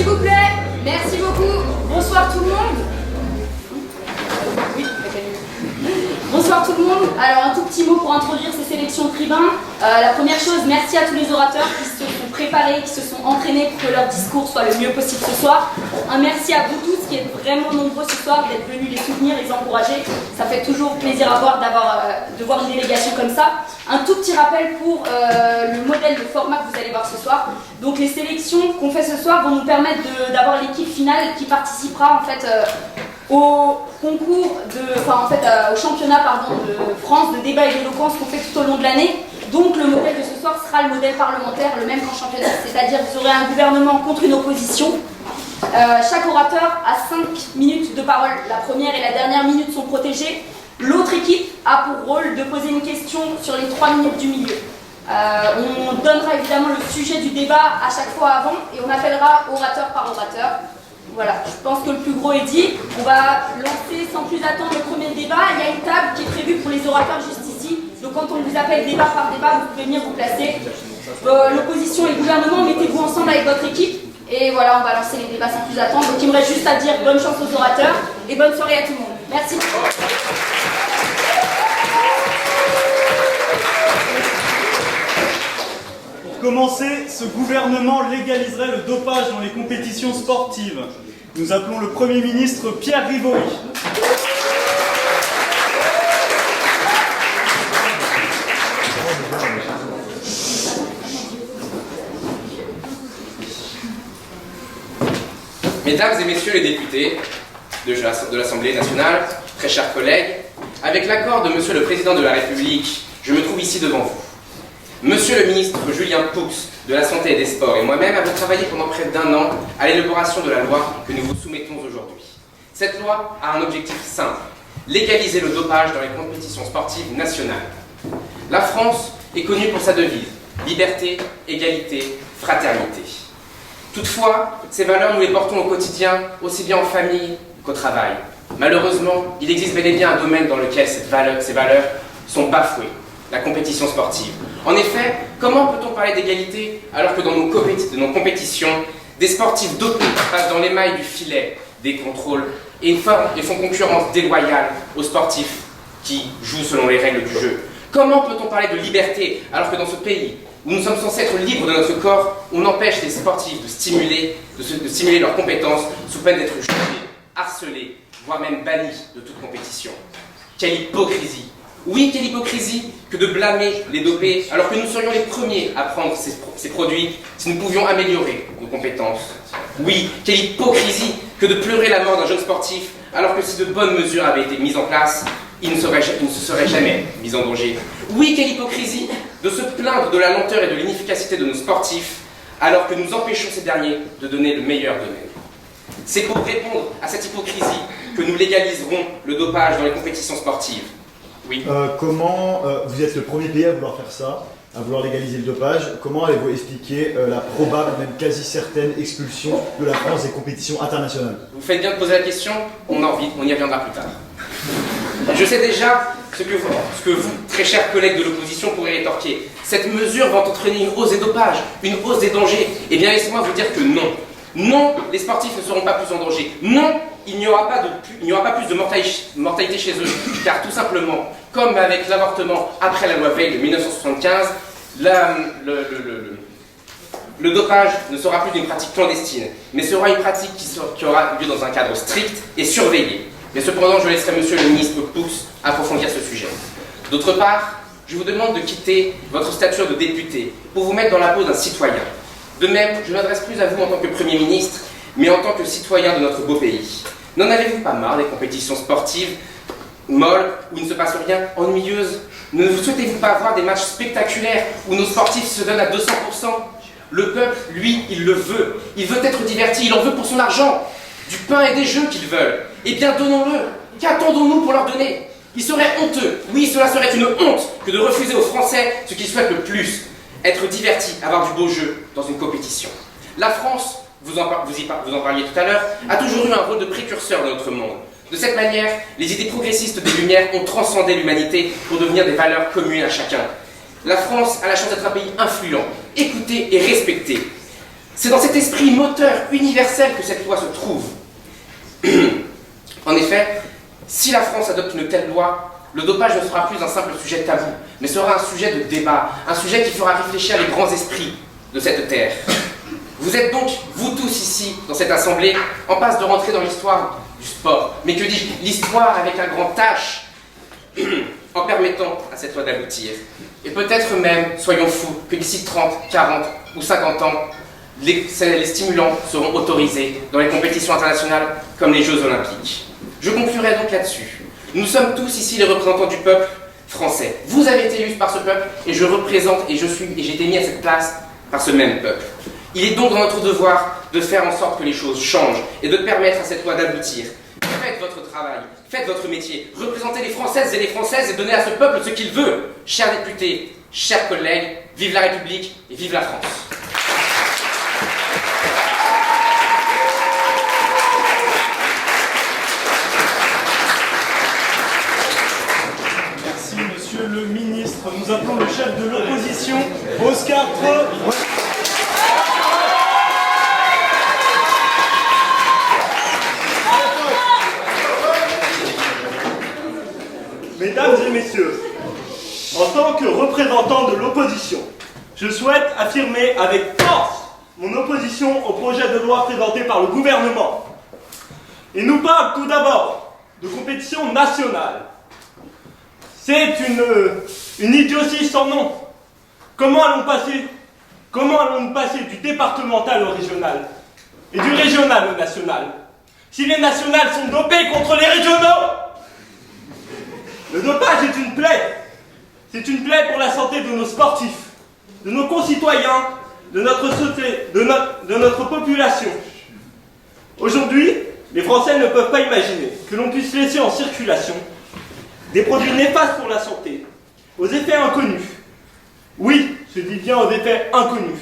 s'il vous plaît. Merci beaucoup. Bonsoir tout le monde. Oui, bonsoir tout le monde. Alors un tout petit mot pour introduire ces sélections tribuns. La première chose, merci à tous les orateurs qui se sont préparés, qui se sont entraînés pour que leur discours soit le mieux possible ce soir. Un merci à vous tous qui êtes vraiment nombreux ce soir d'être venus les soutenir, les encourager. Ça fait toujours plaisir à voir de voir une délégation comme ça. Un tout petit rappel pour le modèle de format que vous allez voir ce soir. Donc les sélections qu'on fait ce soir vont nous permettre d'avoir l'équipe finale qui participera en fait au concours au championnat de France de débat et d'éloquence qu'on fait tout au long de l'année. Donc le modèle de ce soir sera le modèle parlementaire, le même qu'en championnat, c'est-à-dire vous aurez un gouvernement contre une opposition. Chaque orateur a 5 minutes de parole. La première et la dernière minute sont protégées. L'autre équipe a pour rôle de poser une question sur les 3 minutes du milieu. On donnera évidemment le sujet du débat à chaque fois avant et on appellera orateur par orateur. Voilà, je pense que le plus gros est dit. On va lancer sans plus attendre le premier débat. Il y a une table qui est prévue pour les orateurs juste ici. Donc quand on vous appelle débat par débat, vous pouvez venir vous placer. L'opposition et le gouvernement, mettez-vous ensemble avec votre équipe. Et voilà, on va lancer les débats sans plus attendre. Donc il me reste juste à dire bonne chance aux orateurs et bonne soirée à tout le monde. Merci. Pour commencer, ce gouvernement légaliserait le dopage dans les compétitions sportives. Nous appelons le Premier ministre Pierre Rivory. Mesdames et messieurs les députés de l'Assemblée nationale, très chers collègues, avec l'accord de Monsieur le Président de la République, je me trouve ici devant vous. Monsieur le ministre Julien Poux de la Santé et des Sports et moi-même avons travaillé pendant près d'1 an à l'élaboration de la loi que nous vous soumettons aujourd'hui. Cette loi a un objectif simple, légaliser le dopage dans les compétitions sportives nationales. La France est connue pour sa devise, liberté, égalité, fraternité. Toutefois, ces valeurs, nous les portons au quotidien, aussi bien en famille qu'au travail. Malheureusement, il existe bel et bien un domaine dans lequel ces valeurs sont bafouées, la compétition sportive. En effet, comment peut-on parler d'égalité alors que dans nos compétitions, des sportifs dopés passent dans les mailles du filet des contrôles et font concurrence déloyale aux sportifs qui jouent selon les règles du jeu? Comment peut-on parler de liberté alors que dans ce pays où nous sommes censés être libres de notre corps, on empêche les sportifs de stimuler leurs compétences sous peine d'être jugés, harcelés, voire même bannis de toute compétition? Quelle hypocrisie! Oui, quelle hypocrisie que de blâmer les dopés alors que nous serions les premiers à prendre ces produits si nous pouvions améliorer nos compétences. Oui, quelle hypocrisie que de pleurer la mort d'un jeune sportif alors que si de bonnes mesures avaient été mises en place, il ne se serait jamais mis en danger. Oui, quelle hypocrisie de se plaindre de la lenteur et de l'inefficacité de nos sportifs alors que nous empêchons ces derniers de donner le meilleur d'eux-mêmes. C'est pour répondre à cette hypocrisie que nous légaliserons le dopage dans les compétitions sportives. Oui. Vous êtes le premier pays à vouloir faire ça, à vouloir légaliser le dopage. Comment allez-vous expliquer la probable, même quasi certaine expulsion de la France des compétitions internationales? Vous faites bien de poser la question, on y reviendra plus tard. Je sais déjà ce que vous, très chers collègues de l'opposition, pourrez rétorquer. Cette mesure va entraîner une hausse des dopages, une hausse des dangers. Eh bien, laissez-moi vous dire que non. Non, les sportifs ne seront pas plus en danger. Non, il n'y aura pas plus de mortalité chez eux. Car tout simplement, comme avec l'avortement après la loi Veil de 1975, le dopage ne sera plus d'une pratique clandestine, mais sera une pratique qui aura lieu dans un cadre strict et surveillé. Mais cependant, je laisserai Monsieur le ministre Poux approfondir ce sujet. D'autre part, je vous demande de quitter votre stature de député pour vous mettre dans la peau d'un citoyen. De même, je ne m'adresse plus à vous en tant que Premier ministre, mais en tant que citoyen de notre beau pays. N'en avez-vous pas marre des compétitions sportives molles, où il ne se passe rien, ennuyeuses? Ne souhaitez-vous pas voir des matchs spectaculaires où nos sportifs se donnent à 200%? Le peuple, lui, il le veut. Il veut être diverti, il en veut pour son argent. Du pain et des jeux qu'ils veulent. Eh bien, donnons-le. Qu'attendons-nous pour leur donner? Il serait honteux, oui, cela serait une honte que de refuser aux Français ce qu'ils souhaitent le plus, être divertis, avoir du beau jeu dans une compétition. La France, vous en parliez tout à l'heure, a toujours eu un rôle de précurseur dans notre monde. De cette manière, les idées progressistes des Lumières ont transcendé l'humanité pour devenir des valeurs communes à chacun. La France a la chance d'être un pays influent, écouté et respecté. C'est dans cet esprit moteur universel que cette loi se trouve. En effet, si la France adopte une telle loi, le dopage ne sera plus un simple sujet tabou, mais sera un sujet de débat, un sujet qui fera réfléchir les grands esprits de cette terre. Vous êtes donc, vous tous ici, dans cette assemblée, en passe de rentrer dans l'histoire du sport. Mais que dis-je, l'histoire avec un grand H, en permettant à cette loi d'aboutir. Et peut-être même, soyons fous, que d'ici 30, 40 ou 50 ans, les stimulants seront autorisés dans les compétitions internationales comme les Jeux Olympiques. Je conclurai donc là-dessus. Nous sommes tous ici les représentants du peuple français. Vous avez été élus par ce peuple et je représente et j'ai été mis à cette place par ce même peuple. Il est donc dans notre devoir de faire en sorte que les choses changent et de permettre à cette loi d'aboutir. Faites votre travail, faites votre métier, représentez les Françaises et les Françaises et donnez à ce peuple ce qu'il veut. Chers députés, chers collègues, vive la République et vive la France. Merci, monsieur le ministre. Nous appelons le chef de l'opposition, Oscar Treut. Mesdames et messieurs, en tant que représentant de l'opposition, je souhaite affirmer avec force mon opposition au projet de loi présenté par le gouvernement. Il nous parle tout d'abord de compétition nationale. C'est une idiotie sans nom. Comment allons-nous passer du départemental au régional et du régional au national si les nationales sont dopées contre les régionaux? Le dopage est une plaie. C'est une plaie pour la santé de nos sportifs, de nos concitoyens, de notre société, de notre population. Aujourd'hui, les Français ne peuvent pas imaginer que l'on puisse laisser en circulation des produits néfastes pour la santé, aux effets inconnus. Oui, je dis bien aux effets inconnus.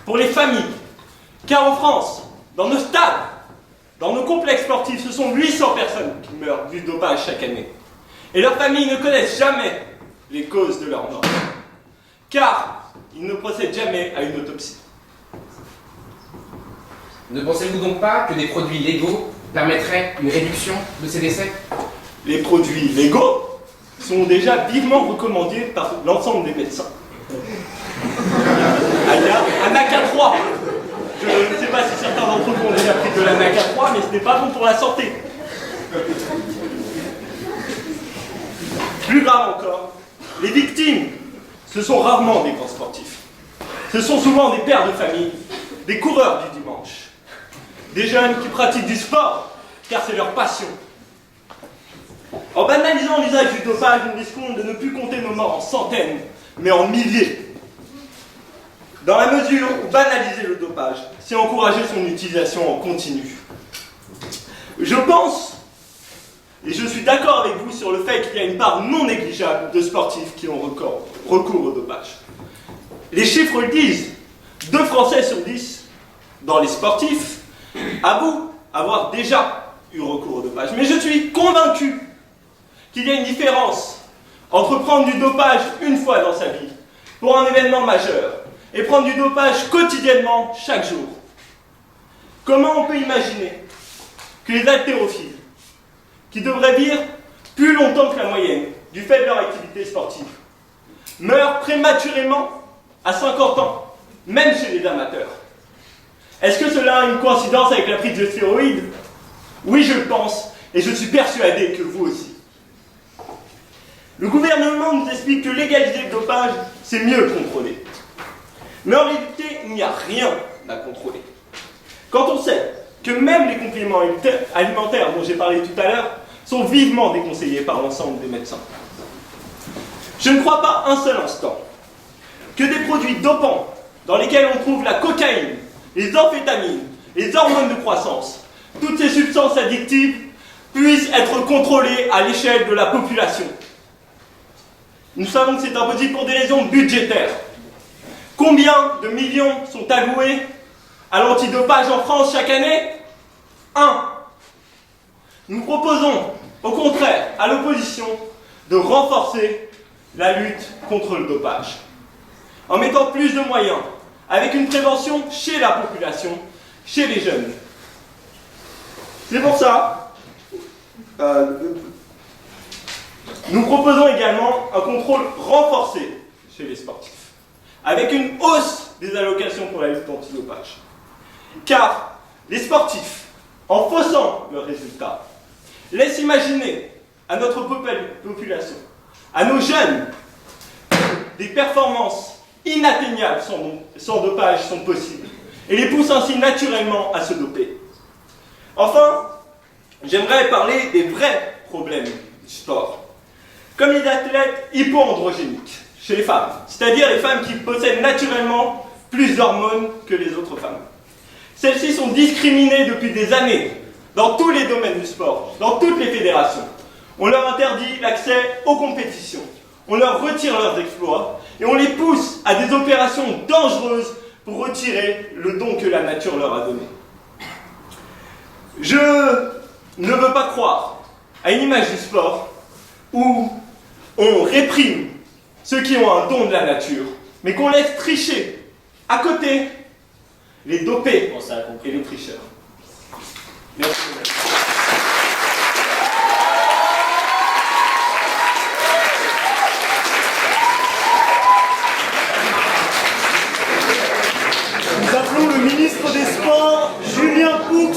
Pour les familles. Car en France, dans nos stades, dans nos complexes sportifs, ce sont 800 personnes qui meurent du dopage chaque année. Et leurs familles ne connaissent jamais les causes de leur mort. Car ils ne procèdent jamais à une autopsie. Ne pensez-vous donc pas que des produits légaux permettraient une réduction de ces décès? Les produits légaux sont déjà vivement recommandés par l'ensemble des médecins. Anaca3. Je ne sais pas si certains d'entre vous ont déjà pris de l'Anaca3, mais ce n'est pas bon pour la santé. Plus grave encore, les victimes, ce sont rarement des grands sportifs. Ce sont souvent des pères de famille, des coureurs du dimanche, des jeunes qui pratiquent du sport, car c'est leur passion. En banalisant l'usage du dopage, nous risquons de ne plus compter nos morts en centaines, mais en milliers. Dans la mesure où banaliser le dopage, c'est encourager son utilisation en continu. Je pense, et je suis d'accord avec vous sur le fait qu'il y a une part non négligeable de sportifs qui ont recours au dopage. Les chiffres le disent, 2 Français sur 10 dans les sportifs avouent avoir déjà eu recours au dopage. Mais je suis convaincu qu'il y a une différence entre prendre du dopage une fois dans sa vie pour un événement majeur et prendre du dopage quotidiennement chaque jour. Comment on peut imaginer que les haltérophiles, qui devraient vivre plus longtemps que la moyenne du fait de leur activité sportive, meurent prématurément à 50 ans, même chez les amateurs? Est-ce que cela a une coïncidence avec la prise de stéroïdes? Oui, je le pense, et je suis persuadé que vous aussi. Le gouvernement nous explique que légaliser le dopage, c'est mieux contrôler. Mais en réalité, il n'y a rien à contrôler. Quand on sait que même les compléments alimentaires dont j'ai parlé tout à l'heure sont vivement déconseillés par l'ensemble des médecins. Je ne crois pas un seul instant que des produits dopants dans lesquels on trouve la cocaïne, les amphétamines, les hormones de croissance, toutes ces substances addictives puissent être contrôlées à l'échelle de la population. Nous savons que c'est impossible pour des raisons budgétaires. Combien de millions sont alloués à l'antidopage en France chaque année? 1. Nous proposons, au contraire, à l'opposition, de renforcer la lutte contre le dopage, en mettant plus de moyens avec une prévention chez la population, chez les jeunes. C'est pour ça, nous proposons également un contrôle renforcé chez les sportifs, avec une hausse des allocations pour la lutte antidopage. Car les sportifs, en faussant leurs résultats, laissent imaginer à notre population, à nos jeunes, des performances inatteignables sans dopage sont possibles, et les poussent ainsi naturellement à se doper. Enfin, j'aimerais parler des vrais problèmes du sport, comme les athlètes hypoandrogéniques chez les femmes, c'est-à-dire les femmes qui possèdent naturellement plus d'hormones que les autres femmes. Celles-ci sont discriminées depuis des années dans tous les domaines du sport, dans toutes les fédérations. On leur interdit l'accès aux compétitions, on leur retire leurs exploits et on les pousse à des opérations dangereuses pour retirer le don que la nature leur a donné. Je ne veux pas croire à une image du sport où on réprime ceux qui ont un don de la nature, mais qu'on laisse tricher à côté les dopés et les tricheurs. Merci. Nous appelons le ministre des Sports, Julien Poux.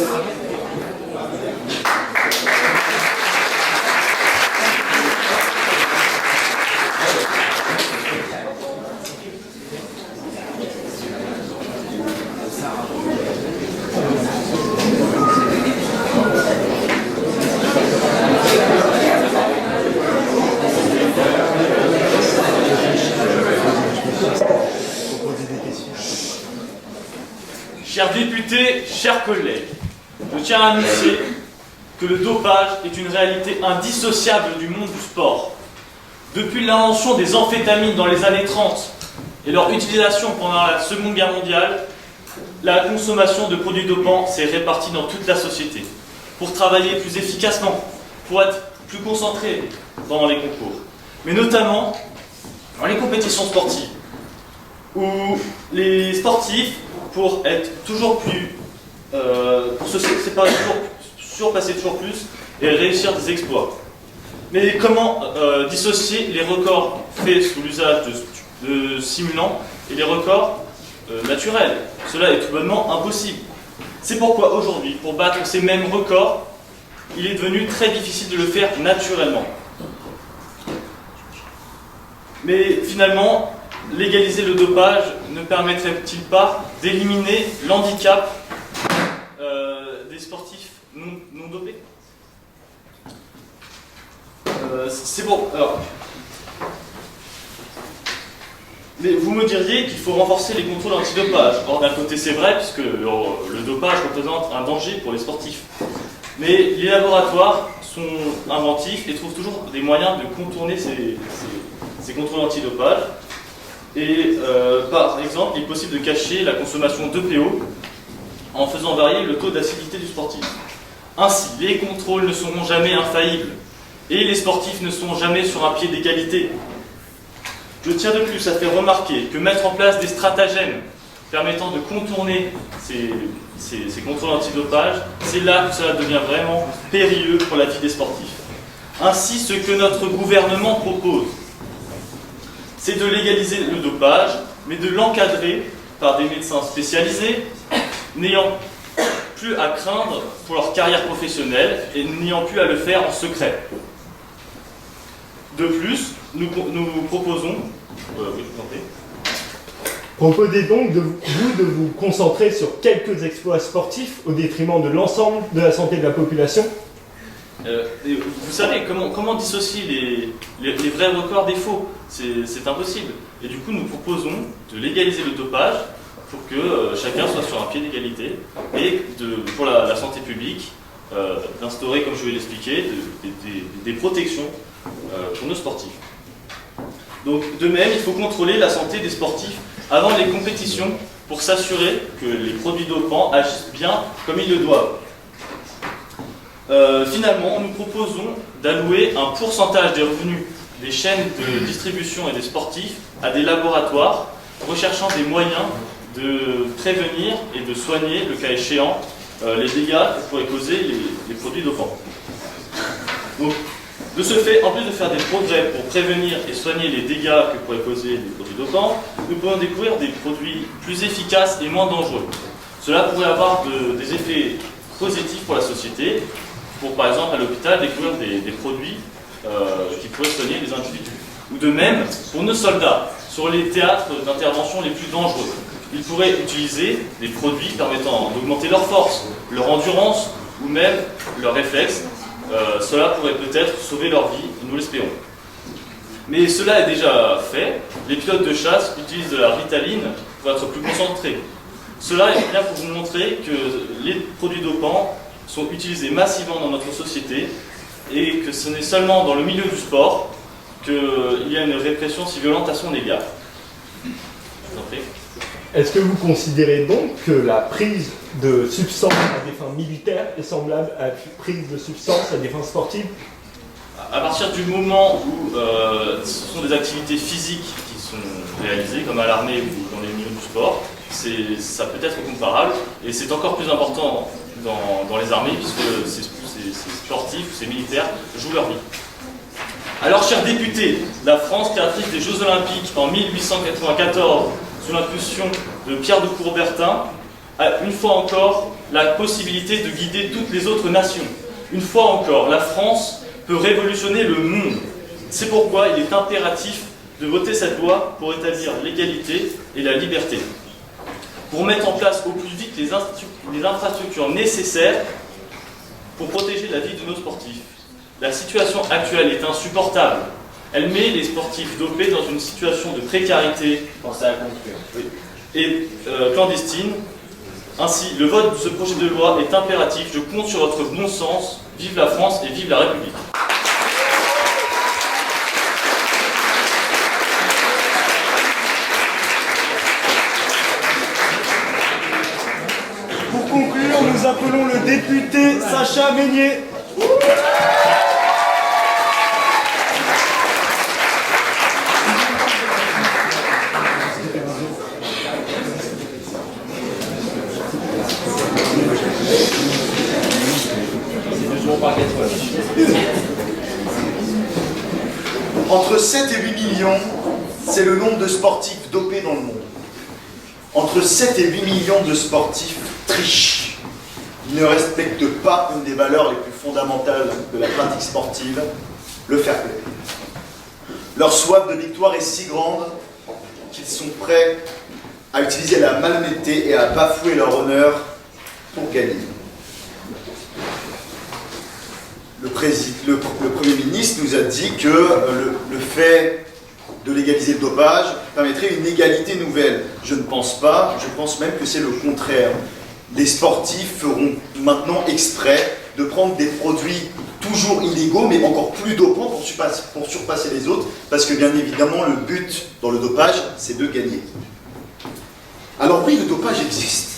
Chers députés, chers collègues, je tiens à annoncer que le dopage est une réalité indissociable du monde du sport. Depuis l'invention des amphétamines dans les années 30 et leur utilisation pendant la Seconde Guerre mondiale, la consommation de produits dopants s'est répartie dans toute la société pour travailler plus efficacement, pour être plus concentré pendant les concours, mais notamment dans les compétitions sportives, où les sportifs, pour être toujours plus, pour se séparer surpasser toujours plus et réussir des exploits. Mais comment dissocier les records faits sous l'usage de simulants et les records naturels? Cela est tout bonnement impossible. C'est pourquoi aujourd'hui, pour battre ces mêmes records, il est devenu très difficile de le faire naturellement. Mais finalement, légaliser le dopage ne permettrait-il pas d'éliminer l'handicap des sportifs non dopés? C'est bon. Alors, mais vous me diriez qu'il faut renforcer les contrôles antidopage. Or, d'un côté, c'est vrai, puisque le dopage représente un danger pour les sportifs. Mais les laboratoires sont inventifs et trouvent toujours des moyens de contourner ces contrôles antidopage. Et par exemple, il est possible de cacher la consommation d'EPO en faisant varier le taux d'acidité du sportif. Ainsi, les contrôles ne seront jamais infaillibles et les sportifs ne seront jamais sur un pied d'égalité. Je tiens de plus à faire remarquer que mettre en place des stratagèmes permettant de contourner ces contrôles antidopage, c'est là que cela devient vraiment périlleux pour la vie des sportifs. Ainsi, ce que notre gouvernement propose, c'est de légaliser le dopage, mais de l'encadrer par des médecins spécialisés, n'ayant plus à craindre pour leur carrière professionnelle et n'ayant plus à le faire en secret. De plus, nous proposons... oui, je vous en prie. Proposez donc de vous concentrer sur quelques exploits sportifs au détriment de l'ensemble de la santé de la population. Vous savez, comment dissocier les vrais records des faux? C'est impossible. Et du coup, nous proposons de légaliser le dopage pour que chacun soit sur un pied d'égalité et pour la santé publique, d'instaurer, comme je vais l'expliquer, des protections pour nos sportifs. Donc, de même, il faut contrôler la santé des sportifs avant les compétitions pour s'assurer que les produits dopants agissent bien comme ils le doivent. Finalement, nous proposons d'allouer un pourcentage des revenus des chaînes de distribution et des sportifs à des laboratoires recherchant des moyens de prévenir et de soigner, le cas échéant, les dégâts que pourraient causer les produits dopants. Donc, de ce fait, en plus de faire des progrès pour prévenir et soigner les dégâts que pourraient causer les produits dopants, nous pouvons découvrir des produits plus efficaces et moins dangereux. Cela pourrait avoir des effets positifs pour la société, pour par exemple à l'hôpital découvrir des produits qui pourraient soigner les individus. Ou de même, pour nos soldats, sur les théâtres d'intervention les plus dangereux, ils pourraient utiliser des produits permettant d'augmenter leur force, leur endurance ou même leurs réflexes. Cela pourrait peut-être sauver leur vie, nous l'espérons. Mais cela est déjà fait. Les pilotes de chasse utilisent de la Ritaline pour être plus concentrés. Cela est bien pour vous montrer que les produits dopants sont utilisés massivement dans notre société et que ce n'est seulement dans le milieu du sport qu'il y a une répression si violente à son égard. Je vous en prie. Est-ce que vous considérez donc que la prise de substances à des fins militaires est semblable à la prise de substances à des fins sportives? À partir du moment où ce sont des activités physiques qui sont réalisées, comme à l'armée ou dans les milieux du sport, ça peut être comparable, et c'est encore plus important dans les armées, puisque ces sportifs, ces militaires jouent leur vie. Alors, chers députés, la France, créatrice des Jeux Olympiques en 1894, sous l'impulsion de Pierre de Coubertin, a une fois encore la possibilité de guider toutes les autres nations. Une fois encore, la France peut révolutionner le monde. C'est pourquoi il est impératif de voter cette loi pour établir l'égalité et la liberté. Pour mettre en place au plus vite les infrastructures nécessaires pour protéger la vie de nos sportifs. La situation actuelle est insupportable. Elle met les sportifs dopés dans une situation de précarité et clandestine. Ainsi, le vote de ce projet de loi est impératif. Je compte sur votre bon sens. Vive la France et vive la République. Pour conclure, nous appelons le député Sacha Meignet. Entre 7 et 8 millions, c'est le nombre de sportifs dopés dans le monde. Entre 7 et 8 millions de sportifs trichent. Ils ne respectent pas une des valeurs les plus fondamentales de la pratique sportive, le fair play. Leur soif de victoire est si grande qu'ils sont prêts à utiliser la malhonnêteté et à bafouer leur honneur pour gagner. Le Premier ministre nous a dit que le fait de légaliser le dopage permettrait une égalité nouvelle. Je ne pense pas, je pense même que c'est le contraire. Les sportifs feront maintenant exprès de prendre des produits toujours illégaux, mais encore plus dopants pour surpasser les autres, parce que bien évidemment, le but dans le dopage, c'est de gagner. Alors oui, le dopage existe.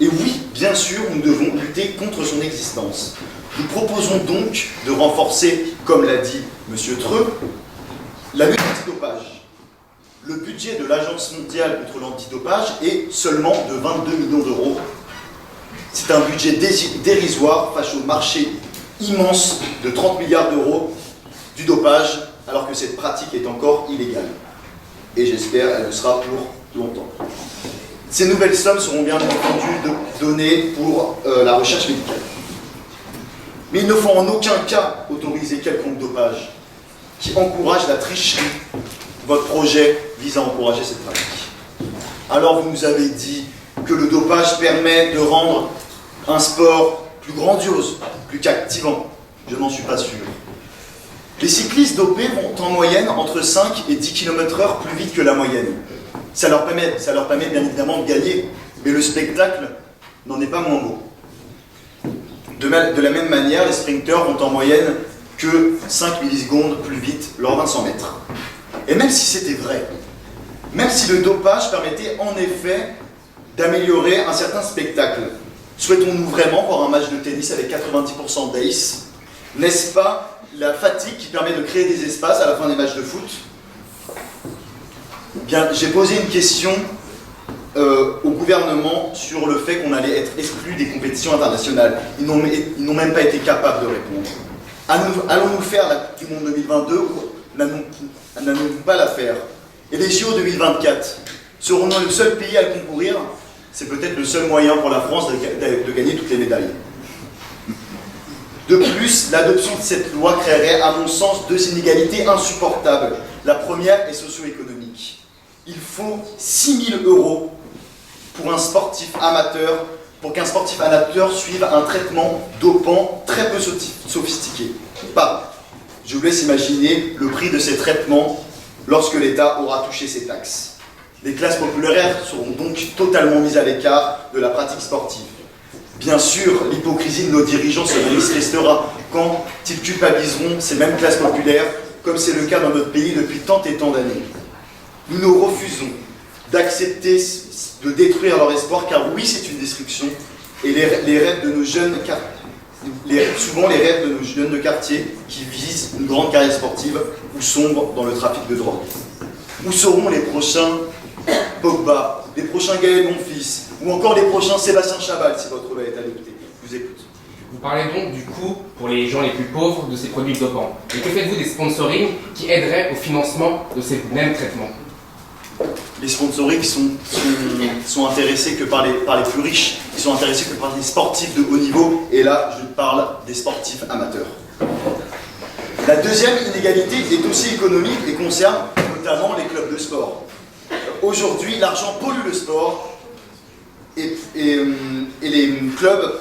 Et oui, bien sûr, nous devons lutter contre son existence. Nous proposons donc de renforcer, comme l'a dit M. Treux, la lutte antidopage. Le budget de l'Agence mondiale contre l'antidopage est seulement de 22 millions d'euros. C'est un budget dérisoire face au marché immense de 30 milliards d'euros du dopage, alors que cette pratique est encore illégale. Et j'espère qu'elle le sera pour longtemps. Ces nouvelles sommes seront bien entendu données pour la recherche médicale. Mais il ne faut en aucun cas autoriser quelconque dopage qui encourage la tricherie. Votre projet vise à encourager cette pratique. Alors vous nous avez dit que le dopage permet de rendre un sport plus grandiose, plus captivant. Je n'en suis pas sûr. Les cyclistes dopés vont en moyenne entre 5 et 10 km/h plus vite que la moyenne. Ça leur permet bien évidemment de gagner, mais le spectacle n'en est pas moins beau. De la même manière, les sprinteurs vont en moyenne que 5 millisecondes plus vite lors d'un 100 mètres. Et même si c'était vrai, même si le dopage permettait en effet d'améliorer un certain spectacle, souhaitons-nous vraiment voir un match de tennis avec 90% d'ace? N'est-ce pas la fatigue qui permet de créer des espaces à la fin des matchs de foot? Bien, j'ai posé une question au gouvernement sur le fait qu'on allait être exclu des compétitions internationales. Ils n'ont même pas été capables de répondre. Allons-nous faire la Coupe du Monde 2022 ou n'allons-nous pas la faire? Et les JO 2024 serons-nous le seul pays à concourir? C'est peut-être le seul moyen pour la France de gagner toutes les médailles. De plus, l'adoption de cette loi créerait, à mon sens, deux inégalités insupportables. La première est socio-économique. Il faut 6 000 € pour un sportif amateur, pour qu'un sportif amateur suive un traitement dopant très peu sophistiqué. Je vous laisse imaginer le prix de ces traitements lorsque l'État aura touché ses taxes. Les classes populaires seront donc totalement mises à l'écart de la pratique sportive. Bien sûr, l'hypocrisie de nos dirigeants se manifestera quand ils culpabiliseront ces mêmes classes populaires, comme c'est le cas dans notre pays depuis tant et tant d'années. Nous refusons d'accepter de détruire leur espoir, car oui, c'est une destruction, et les rêves de nos jeunes, souvent les rêves de nos jeunes de quartier qui visent une grande carrière sportive ou sombrent dans le trafic de drogue. Où seront les prochains Pogba, les prochains Gaël Monfils, ou encore les prochains Sébastien Chabal si votre loi est adoptée? Je vous écoute. Vous parlez donc du coût pour les gens les plus pauvres de ces produits dopants. Et que faites-vous des sponsorings qui aideraient au financement de ces mêmes traitements? Les sponsorings sont intéressés que par les plus riches, ils sont intéressés que par les sportifs de haut niveau, et là je parle des sportifs amateurs. La deuxième inégalité est aussi économique et concerne notamment les clubs de sport. Aujourd'hui, l'argent pollue le sport et les clubs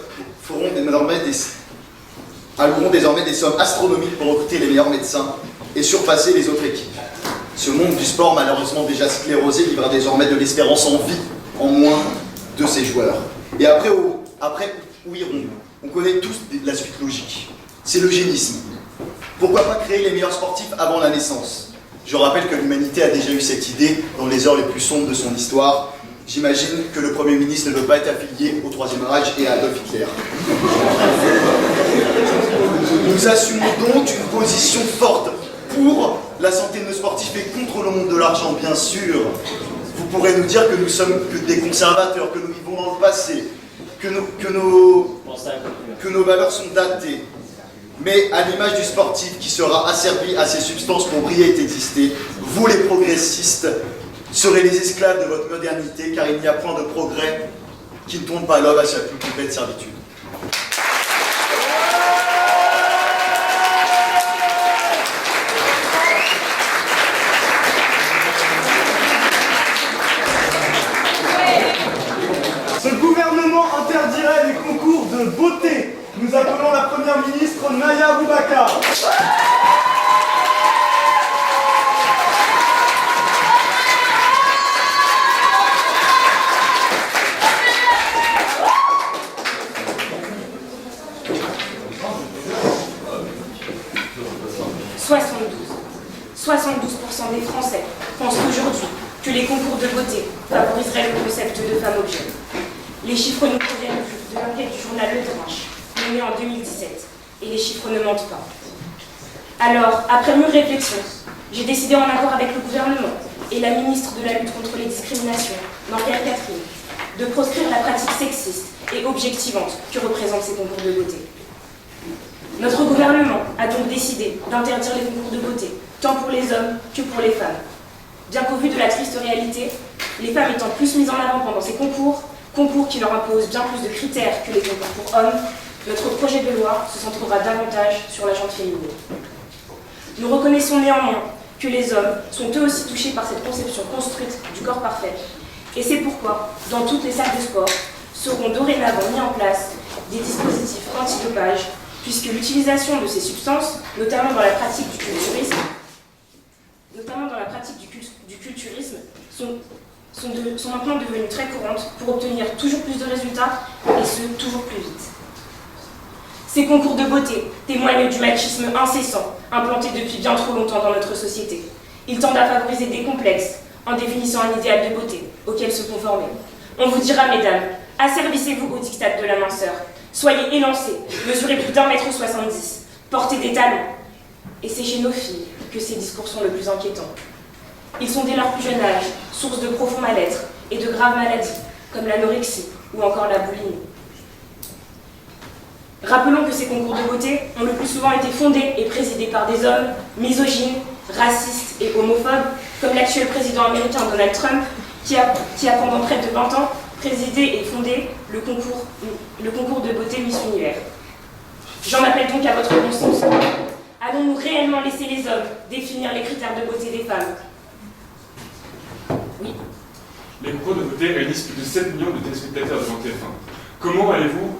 alloueront désormais des sommes astronomiques pour recruter les meilleurs médecins et surpasser les autres équipes. Ce monde du sport, malheureusement déjà sclérosé, livre désormais de l'espérance en vie en moins de ses joueurs. Et après, où irons-nous? On connaît tous la suite logique. C'est l'eugénisme. Pourquoi pas créer les meilleurs sportifs avant la naissance? Je rappelle que l'humanité a déjà eu cette idée dans les heures les plus sombres de son histoire. J'imagine que le Premier ministre ne veut pas être affilié au Troisième Reich et à Adolf Hitler. Nous assumons donc une position forte pour la santé de nos sportifs et contre le monde de l'argent, bien sûr. Vous pourrez nous dire que nous sommes que des conservateurs, que nous vivons dans le passé, que nos valeurs sont datées. Mais à l'image du sportif qui sera asservi à ces substances pour briller et exister, vous les progressistes serez les esclaves de votre modernité, car il n'y a point de progrès qui ne tourne pas l'homme à sa plus complète servitude. Ce gouvernement interdirait les concours de beauté. Nous appelons la première ministre Naya Boubacar. « 72% des Français pensent aujourd'hui que les concours de beauté favoriseraient le concept de femme-objet. Les chiffres nous proviennent de l'enquête du journal Le Dranche, menée en 2017, et les chiffres ne mentent pas. Alors, après mûre réflexion, j'ai décidé en accord avec le gouvernement et la ministre de la lutte contre les discriminations, Marie-Pierre Catherine, de proscrire la pratique sexiste et objectivante que représentent ces concours de beauté. Notre gouvernement a donc décidé d'interdire les concours de beauté, tant pour les hommes que pour les femmes. Bien qu'au vu de la triste réalité, les femmes étant plus mises en avant pendant ces concours qui leur imposent bien plus de critères que les concours pour hommes, notre projet de loi se centrera davantage sur la gente féminine. Nous reconnaissons néanmoins que les hommes sont eux aussi touchés par cette conception construite du corps parfait. Et c'est pourquoi, dans toutes les salles de sport, seront dorénavant mis en place des dispositifs antidopage, puisque l'utilisation de ces substances, notamment dans la pratique du culturisme, sont maintenant devenues très courantes pour obtenir toujours plus de résultats, et ce, toujours plus vite. Ces concours de beauté témoignent du machisme incessant, implanté depuis bien trop longtemps dans notre société. Ils tendent à favoriser des complexes, en définissant un idéal de beauté auquel se conformer. On vous dira, mesdames, asservissez-vous au diktat de la minceur. Soyez élancés, mesurez plus d'1,70 m, portez des talons. Et c'est chez nos filles que ces discours sont le plus inquiétants. Ils sont dès leur plus jeune âge source de profond mal-être et de graves maladies, comme l'anorexie ou encore la boulimie. Rappelons que ces concours de beauté ont le plus souvent été fondés et présidés par des hommes misogynes, racistes et homophobes, comme l'actuel président américain Donald Trump, qui a pendant près de 20 ans présidé et fondé le concours de beauté Miss Univers. J'en appelle donc à votre bon sens. Allons-nous réellement laisser les hommes définir les critères de beauté des femmes? Oui. Les concours de beauté réunissent plus de 7 millions de téléspectateurs devant TF1. Comment allez-vous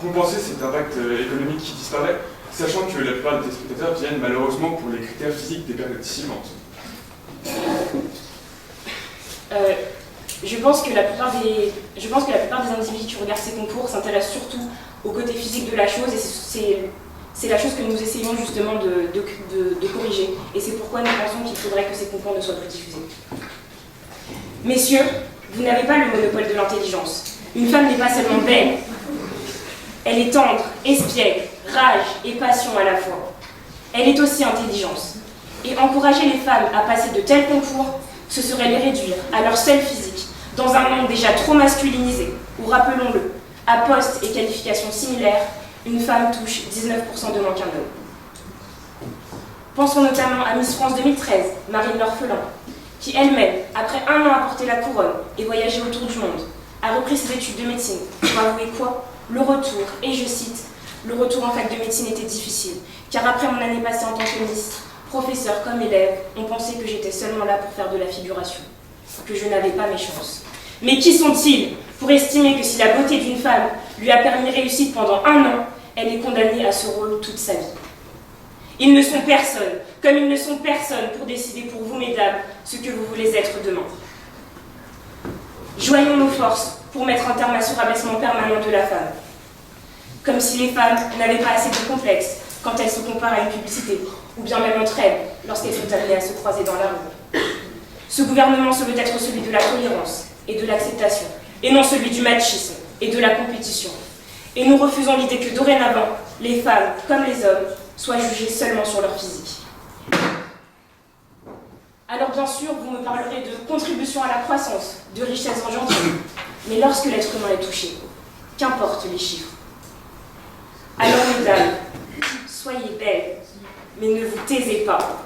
compenser cet impact économique qui disparaît, sachant que la plupart des téléspectateurs viennent malheureusement pour les critères physiques des participantes? Je pense que la plupart des individus qui regardent ces concours s'intéressent surtout au côté physique de la chose, et c'est la chose que nous essayons justement de corriger. Et c'est pourquoi nous pensons qu'il faudrait que ces concours ne soient plus diffusés. Messieurs, vous n'avez pas le monopole de l'intelligence. Une femme n'est pas seulement belle, elle est tendre, espiègle, rage et passion à la fois. Elle est aussi intelligence. Et encourager les femmes à passer de tels concours, ce serait les réduire à leur seul physique, dans un monde déjà trop masculinisé, où, rappelons-le, à poste et qualifications similaires, une femme touche 19% de moins qu'un homme. Pensons notamment à Miss France 2013, Marine L'Orphelin, qui elle-même, après 1 an à porter la couronne et voyager autour du monde, a repris ses études de médecine pour avouer quoi? Le retour, et je cite, le retour en fac de médecine était difficile, car après mon année passée en tant que Miss, professeur comme élève, on pensait que j'étais seulement là pour faire de la figuration, que je n'avais pas mes chances. Mais qui sont-ils pour estimer que si la beauté d'une femme lui a permis réussite pendant 1 an, elle est condamnée à ce rôle toute sa vie? Ils ne sont personne, comme ils ne sont personne pour décider pour vous, mesdames, ce que vous voulez être demain. Joignons nos forces pour mettre un terme à ce rabaissement permanent de la femme. Comme si les femmes n'avaient pas assez de complexe quand elles se comparent à une publicité, ou bien même entre elles, lorsqu'elles sont amenées à se croiser dans la rue. Ce gouvernement se veut être celui de la tolérance et de l'acceptation, et non celui du machisme et de la compétition. Et nous refusons l'idée que dorénavant, les femmes, comme les hommes, soient jugées seulement sur leur physique. Alors bien sûr, vous me parlerez de contribution à la croissance, de richesse engendrée. Mais lorsque l'être humain est touché, qu'importent les chiffres? Alors mesdames, soyez belles, mais ne vous taisez pas.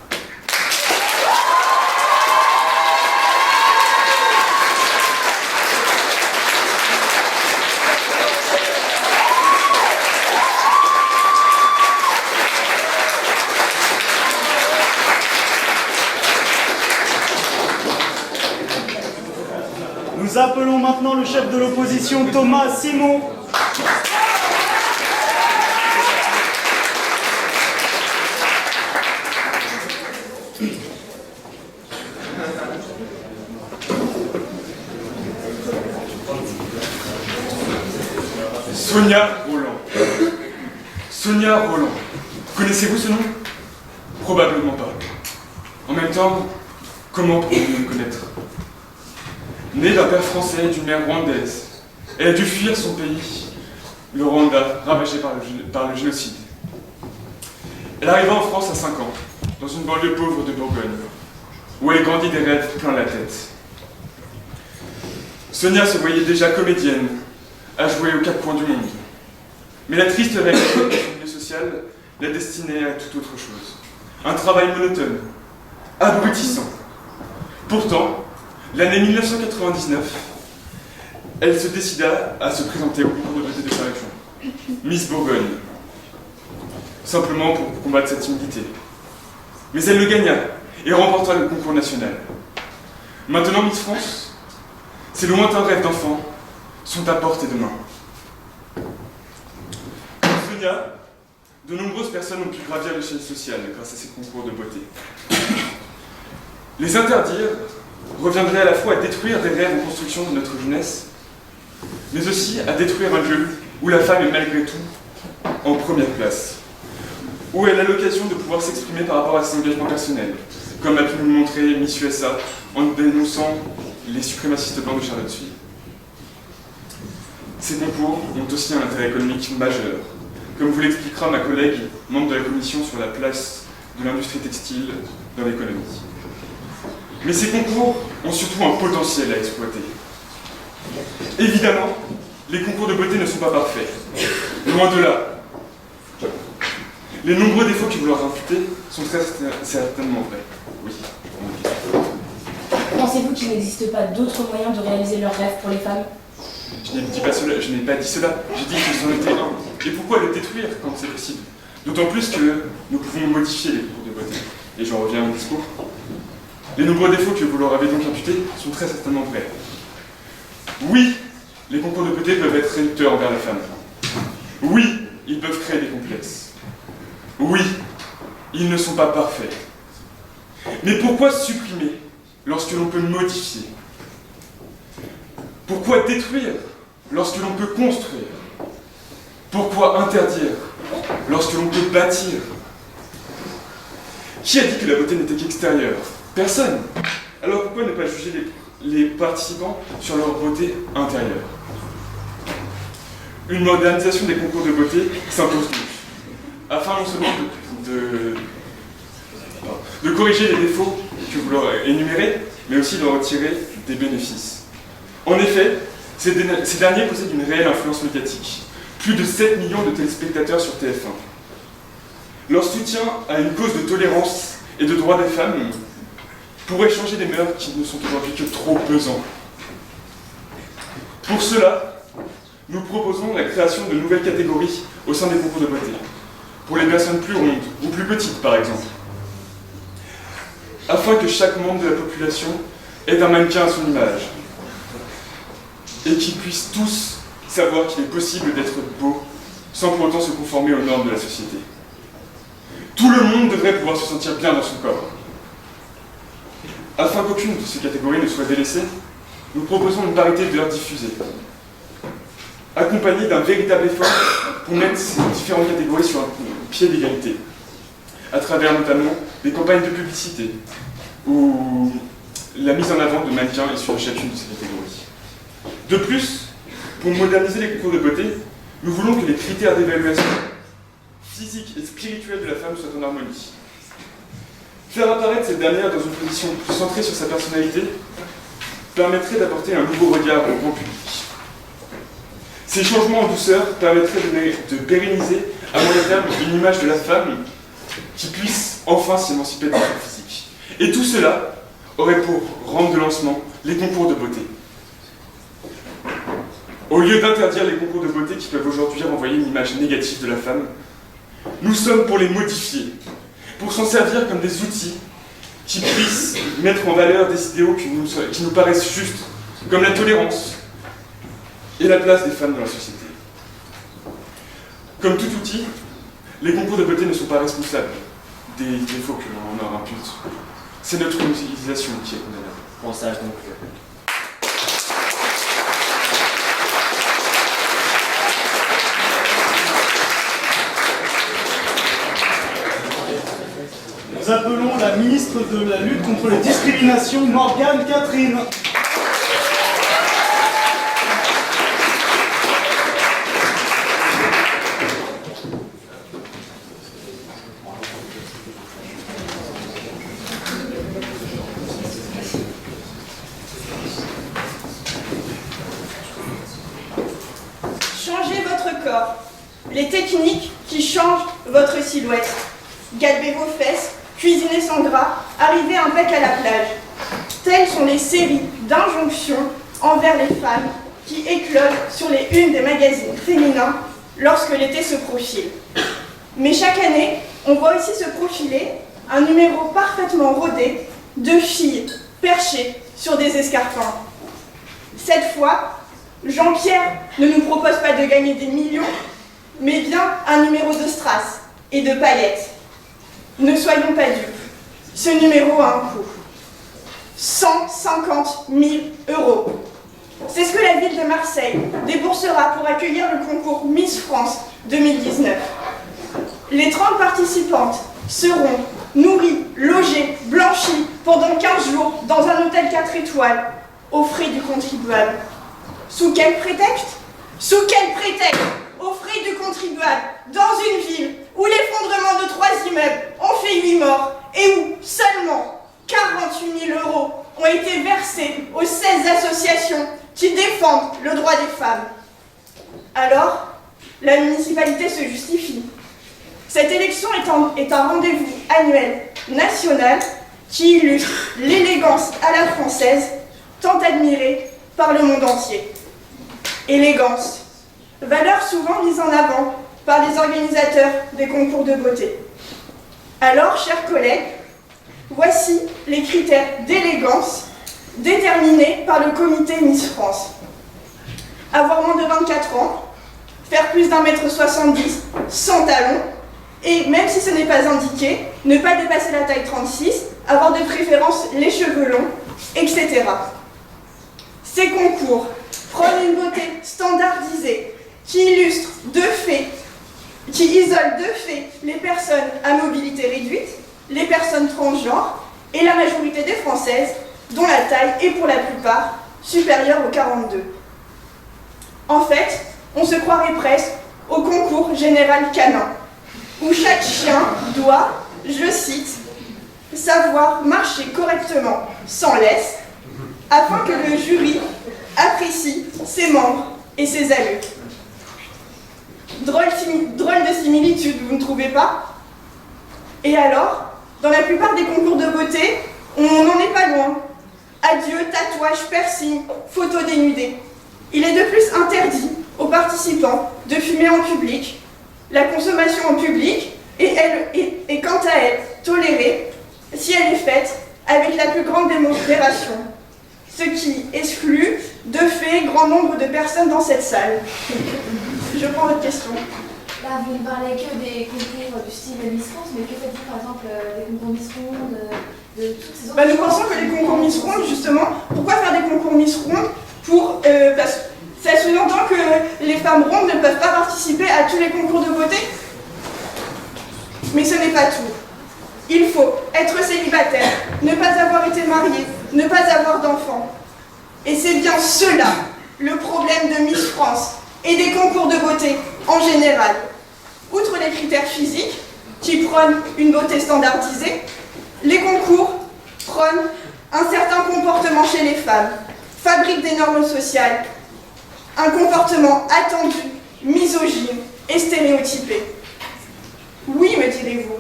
Nous appelons maintenant le chef de l'opposition, Thomas Simon. Sonia Rolland. Sonia Rolland. Connaissez-vous ce nom? Probablement pas. En même temps, comment pourriez-vous me connaître? Née d'un père français et d'une mère rwandaise, elle a dû fuir son pays, le Rwanda, ravagé par le génocide. Elle arriva en France à 5 ans, dans une banlieue pauvre de Bourgogne, où elle grandit des rêves plein la tête. Sonia se voyait déjà comédienne, à jouer aux 4 coins du monde. Mais la triste réalité de son milieu social la destinait à toute autre chose. Un travail monotone, abrutissant. Pourtant, l'année 1999, elle se décida à se présenter au concours de beauté de sa région, Miss Bourgogne, simplement pour combattre cette timidité. Mais elle le gagna et remporta le concours national. Maintenant, Miss France, ses lointains rêves d'enfant sont à portée de main. Pour Sonia, de nombreuses personnes ont pu gravir l'échelle sociale grâce à ces concours de beauté. Les interdire reviendrait à la fois à détruire des rêves en construction de notre jeunesse, mais aussi à détruire un lieu où la femme est malgré tout en première place, où elle a l'occasion de pouvoir s'exprimer par rapport à ses engagements personnels, comme a pu nous le montrer Miss USA en dénonçant les suprémacistes blancs de Charlottesville. Ces concours ont aussi un intérêt économique majeur, comme vous l'expliquera ma collègue, membre de la commission sur la place de l'industrie textile dans l'économie. Mais ces concours ont surtout un potentiel à exploiter. Évidemment, les concours de beauté ne sont pas parfaits. Loin de là. Les nombreux défauts que vous leur imputez sont très certainement vrais. Oui. Pensez-vous qu'il n'existe pas d'autres moyens de réaliser leurs rêves pour les femmes? Je n'ai pas dit cela. J'ai dit qu'ils en étaient un. Et pourquoi le détruire quand c'est possible? D'autant plus que nous pouvons modifier les concours de beauté. Et j'en reviens à mon discours. Les nombreux défauts que vous leur avez donc imputés sont très certainement vrais. Oui, les concours de beauté peuvent être réducteurs envers la femme. Oui, ils peuvent créer des complexes. Oui, ils ne sont pas parfaits. Mais pourquoi supprimer lorsque l'on peut modifier? Pourquoi détruire lorsque l'on peut construire? Pourquoi interdire lorsque l'on peut bâtir? Qui a dit que la beauté n'était qu'extérieure? Personne. Alors pourquoi ne pas juger les participants sur leur beauté intérieure? Une modernisation des concours de beauté s'impose donc, afin non seulement de corriger les défauts que vous leur énumérez, mais aussi de retirer des bénéfices. En effet, ces derniers possèdent une réelle influence médiatique. Plus de 7 millions de téléspectateurs sur TF1. Leur soutien à une cause de tolérance et de droits des femmes pourrait changer des mœurs qui ne sont aujourd'hui que trop pesants. Pour cela, nous proposons la création de nouvelles catégories au sein des concours de beauté, pour les personnes plus rondes ou plus petites par exemple, afin que chaque membre de la population ait un mannequin à son image, et qu'ils puissent tous savoir qu'il est possible d'être beau sans pour autant se conformer aux normes de la société. Tout le monde devrait pouvoir se sentir bien dans son corps. Afin qu'aucune de ces catégories ne soit délaissée, nous proposons une parité d'heures diffusées, accompagnée d'un véritable effort pour mettre ces différentes catégories sur un pied d'égalité, à travers notamment des campagnes de publicité ou la mise en avant de mannequins issus de chacune de ces catégories. De plus, pour moderniser les concours de beauté, nous voulons que les critères d'évaluation physique et spirituelle de la femme soient en harmonie. Faire apparaître cette dernière dans une position plus centrée sur sa personnalité permettrait d'apporter un nouveau regard au grand public. Ces changements en douceur permettraient de pérenniser à moyen terme une image de la femme qui puisse enfin s'émanciper de son physique. Et tout cela aurait pour rampe de lancement les concours de beauté. Au lieu d'interdire les concours de beauté qui peuvent aujourd'hui renvoyer une image négative de la femme, nous sommes pour les modifier, pour s'en servir comme des outils qui puissent mettre en valeur des idéaux qui nous paraissent justes, comme la tolérance et la place des femmes dans la société. Comme tout outil, les concours de beauté ne sont pas responsables des défauts que l'on leur impute. C'est notre utilisation qui est condamnable. Bon, ça donc. Nous appelons la ministre de la lutte contre les discriminations, Morgane Catherine. Changez votre corps. Les techniques qui changent votre silhouette. Galbez vos fesses, cuisinez sans gras, arrivez impec à la plage. Telles sont les séries d'injonctions envers les femmes qui éclosent sur les unes des magazines féminins lorsque l'été se profile. Mais chaque année, on voit aussi se profiler un numéro parfaitement rodé de filles perchées sur des escarpins. Cette fois, Jean-Pierre ne nous propose pas de gagner des millions, mais bien un numéro de strass et de paillettes. Ne soyons pas dupes, ce numéro a un coût. 150 000 €. C'est ce que la ville de Marseille déboursera pour accueillir le concours Miss France 2019. Les 30 participantes seront nourries, logées, blanchies pendant 15 jours dans un hôtel 4 étoiles, aux frais du contribuable. Sous quel prétexte? Sous quel prétexte? Aux frais du contribuable, dans une ville où l'effondrement de 3 immeubles ont fait 8 morts et où seulement 48 000 € ont été versés aux 16 associations qui défendent le droit des femmes. Alors, la municipalité se justifie. Cette élection est un rendez-vous annuel national qui illustre l'élégance à la française, tant admirée par le monde entier. Élégance, valeur souvent mise en avant par les organisateurs des concours de beauté. Alors, chers collègues, voici les critères d'élégance déterminés par le comité Miss France. Avoir moins de 24 ans, faire plus d'1,70 m sans talons, et même si ce n'est pas indiqué, ne pas dépasser la taille 36, avoir de préférence les cheveux longs, etc. Ces concours prônent une beauté standardisée qui illustre de fait, qui isole de fait les personnes à mobilité réduite, les personnes transgenres et la majorité des Françaises dont la taille est pour la plupart supérieure au 42. En fait, on se croirait presque au concours général canin, où chaque chien doit, je cite, savoir marcher correctement sans laisse, afin que le jury apprécie ses membres et ses allures. Drôle de similitude, vous ne trouvez pas? Et alors, dans la plupart des concours de beauté, on n'en est pas loin. Adieu, tatouage, piercing, photos dénudées. Il est de plus interdit aux participants de fumer en public. La consommation en public est quant à elle tolérée si elle est faite avec la plus grande démonstration, ce qui exclut de fait grand nombre de personnes dans cette salle. Je prends votre question. Là, vous ne parlez que des concours du style Miss France, mais que faites-vous par exemple des concours Miss Ronde, de toutes ces autres Nous pensons que les concours Miss Ronde, justement, pourquoi faire des concours Miss Ronde parce que ça sous-entend que les femmes rondes ne peuvent pas participer à tous les concours de beauté. Mais ce n'est pas tout. Il faut être célibataire, ne pas avoir été marié, ne pas avoir d'enfants. Et c'est bien cela, le problème de Miss France et des concours de beauté en général. Outre les critères physiques, qui prônent une beauté standardisée, les concours prônent un certain comportement chez les femmes, fabriquent des normes sociales, un comportement attendu, misogyne et stéréotypé. Oui, me direz-vous,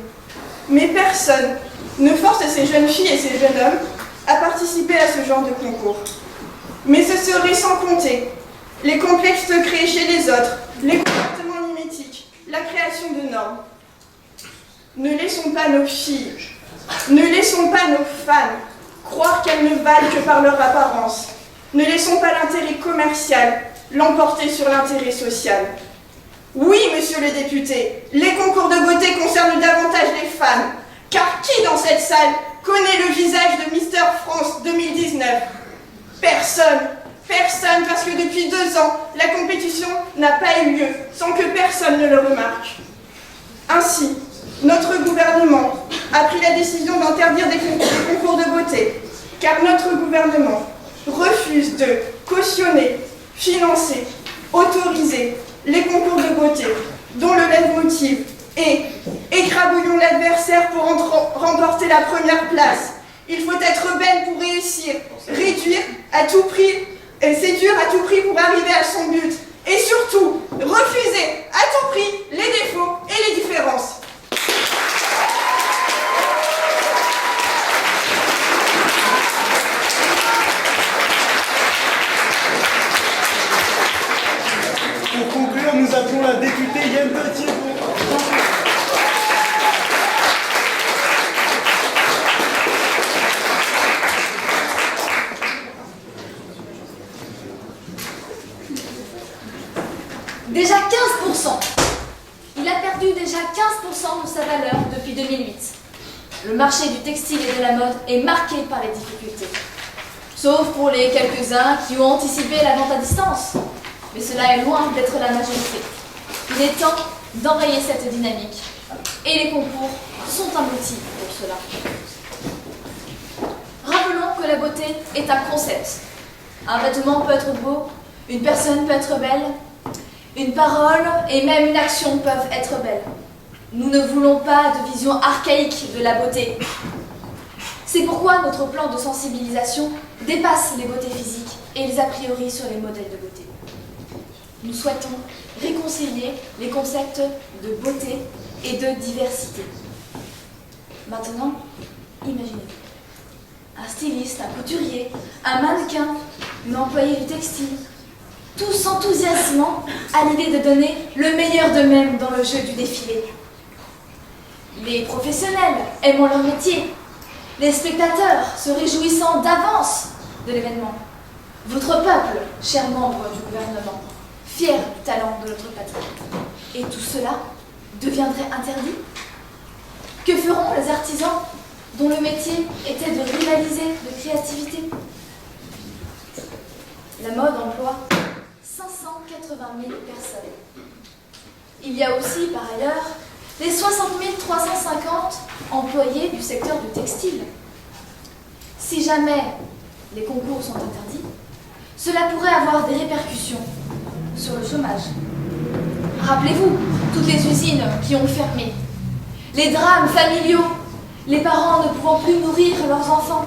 mais personne ne force ces jeunes filles et ces jeunes hommes à participer à ce genre de concours. Mais ce serait sans compter les complexes créés chez les autres, les comportements mimétiques, la création de normes. Ne laissons pas nos filles, ne laissons pas nos femmes croire qu'elles ne valent que par leur apparence. Ne laissons pas l'intérêt commercial l'emporter sur l'intérêt social. Oui, monsieur le député, les concours de beauté concernent davantage les femmes, car qui dans cette salle connaît le visage de Mister France 2019? Personne, parce que depuis 2 ans, la compétition n'a pas eu lieu sans que personne ne le remarque. Ainsi, notre gouvernement a pris la décision d'interdire des concours de beauté, car notre gouvernement refuse de cautionner, financer, autoriser les concours de beauté dont le leitmotiv est « écrabouillons l'adversaire pour remporter la première place ». Il faut être belle pour réussir, réduire à tout prix, séduire à tout prix pour arriver à son but. Et surtout, refuser à tout prix les défauts et les différences. Pour conclure, nous appelons la députée Yann Petit pour... Déjà 15%. Il a perdu déjà 15% de sa valeur depuis 2008. Le marché du textile et de la mode est marqué par les difficultés. Sauf pour les quelques-uns qui ont anticipé la vente à distance. Mais cela est loin d'être la majorité. Il est temps d'enrayer cette dynamique. Et les concours sont un outil pour cela. Rappelons que la beauté est un concept. Un vêtement peut être beau, une personne peut être belle, une parole et même une action peuvent être belles. Nous ne voulons pas de vision archaïque de la beauté. C'est pourquoi notre plan de sensibilisation dépasse les beautés physiques et les a priori sur les modèles de beauté. Nous souhaitons réconcilier les concepts de beauté et de diversité. Maintenant, imaginez un styliste, un couturier, un mannequin, une employée du textile, tous enthousiasmants à l'idée de donner le meilleur d'eux-mêmes dans le jeu du défilé. Les professionnels aimant leur métier, les spectateurs se réjouissant d'avance de l'événement. Votre peuple, chers membres du gouvernement, fiers du talent de notre patrie. Et tout cela deviendrait interdit? Que feront les artisans dont le métier était de rivaliser de créativité? La mode emploie 580 000 personnes. Il y a aussi, par ailleurs, les 60 350 employés du secteur du textile. Si jamais les concours sont interdits, cela pourrait avoir des répercussions sur le chômage. Rappelez-vous toutes les usines qui ont fermé, les drames familiaux, les parents ne pouvant plus nourrir leurs enfants.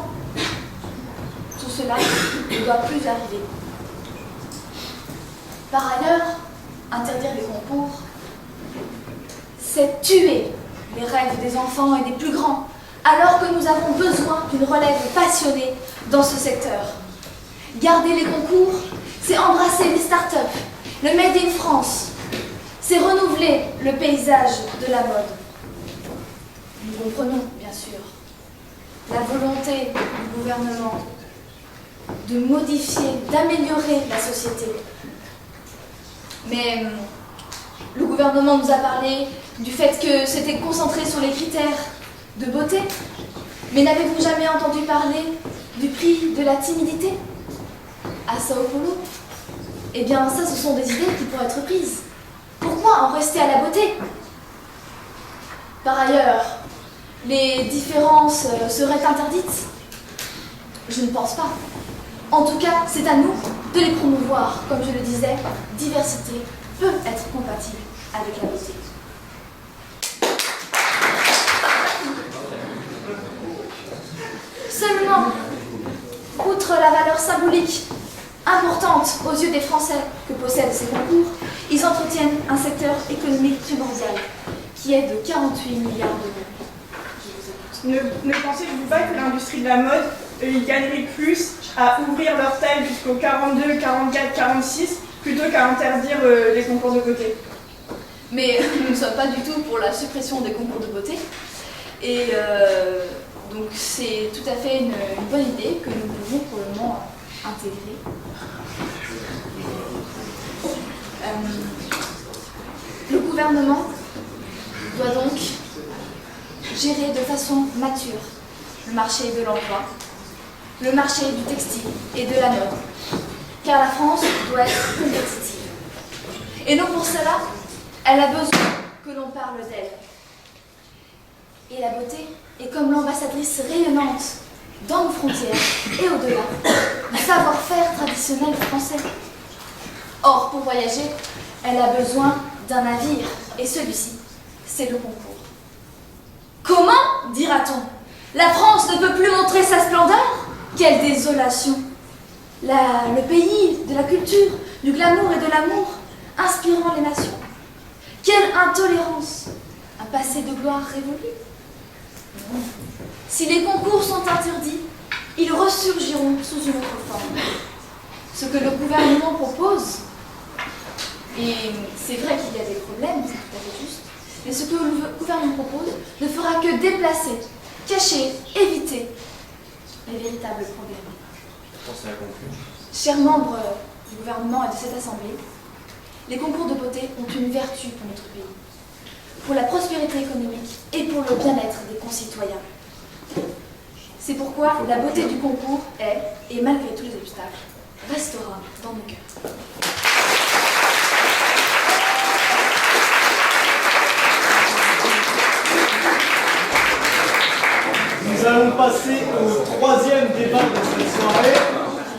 Tout cela ne doit plus arriver. Par ailleurs, interdire les concours, c'est tuer les rêves des enfants et des plus grands, alors que nous avons besoin d'une relève passionnée dans ce secteur. Garder les concours, c'est embrasser les start-up, le Made in France, c'est renouveler le paysage de la mode. Nous comprenons, bien sûr, la volonté du gouvernement de modifier, d'améliorer la société. Mais le gouvernement nous a parlé du fait que c'était concentré sur les critères de beauté. Mais n'avez-vous jamais entendu parler du prix de la timidité à Sao Paulo? Eh bien, ça, ce sont des idées qui pourraient être prises. Pourquoi en rester à la beauté? Par ailleurs, les différences seraient interdites? Je ne pense pas. En tout cas, c'est à nous de les promouvoir. Comme je le disais, diversité peut être compatible avec la beauté. Seulement, outre la valeur symbolique importante aux yeux des Français que possèdent ces concours, ils entretiennent un secteur économique primordial qui est de 48 milliards d'euros. Ne pensez-vous pas que l'industrie de la mode y gagnerait plus à ouvrir leur taille jusqu'au 42, 44, 46 plutôt qu'à interdire les concours de beauté? Mais nous ne sommes pas du tout pour la suppression des concours de beauté. Et donc c'est tout à fait une bonne idée que nous pouvons pour le moment intégrer. Le gouvernement doit donc gérer de façon mature le marché de l'emploi, le marché du textile et de la mode, car la France doit être compétitive. Et non pour cela, elle a besoin que l'on parle d'elle. Et la beauté est comme l'ambassadrice rayonnante dans nos frontières et au-delà du savoir-faire traditionnel français. Or, pour voyager, elle a besoin d'un navire, et celui-ci, c'est le concours. Comment, dira-t-on? La France ne peut plus montrer sa splendeur? Quelle désolation! Le pays de la culture, du glamour et de l'amour, inspirant les nations. Quelle intolérance! Un passé de gloire révolu? Non. Si les concours sont interdits, ils ressurgiront sous une autre forme. Ce que le gouvernement propose, et c'est vrai qu'il y a des problèmes, c'est tout à fait juste, mais ce que le gouvernement propose ne fera que déplacer, cacher, éviter les véritables problèmes. Chers membres du gouvernement et de cette assemblée, les concours de beauté ont une vertu pour notre pays, pour la prospérité économique et pour le bien-être des concitoyens. C'est pourquoi la beauté du concours est, et malgré tous les obstacles, restera dans nos cœurs. Nous allons passer au troisième débat de cette soirée.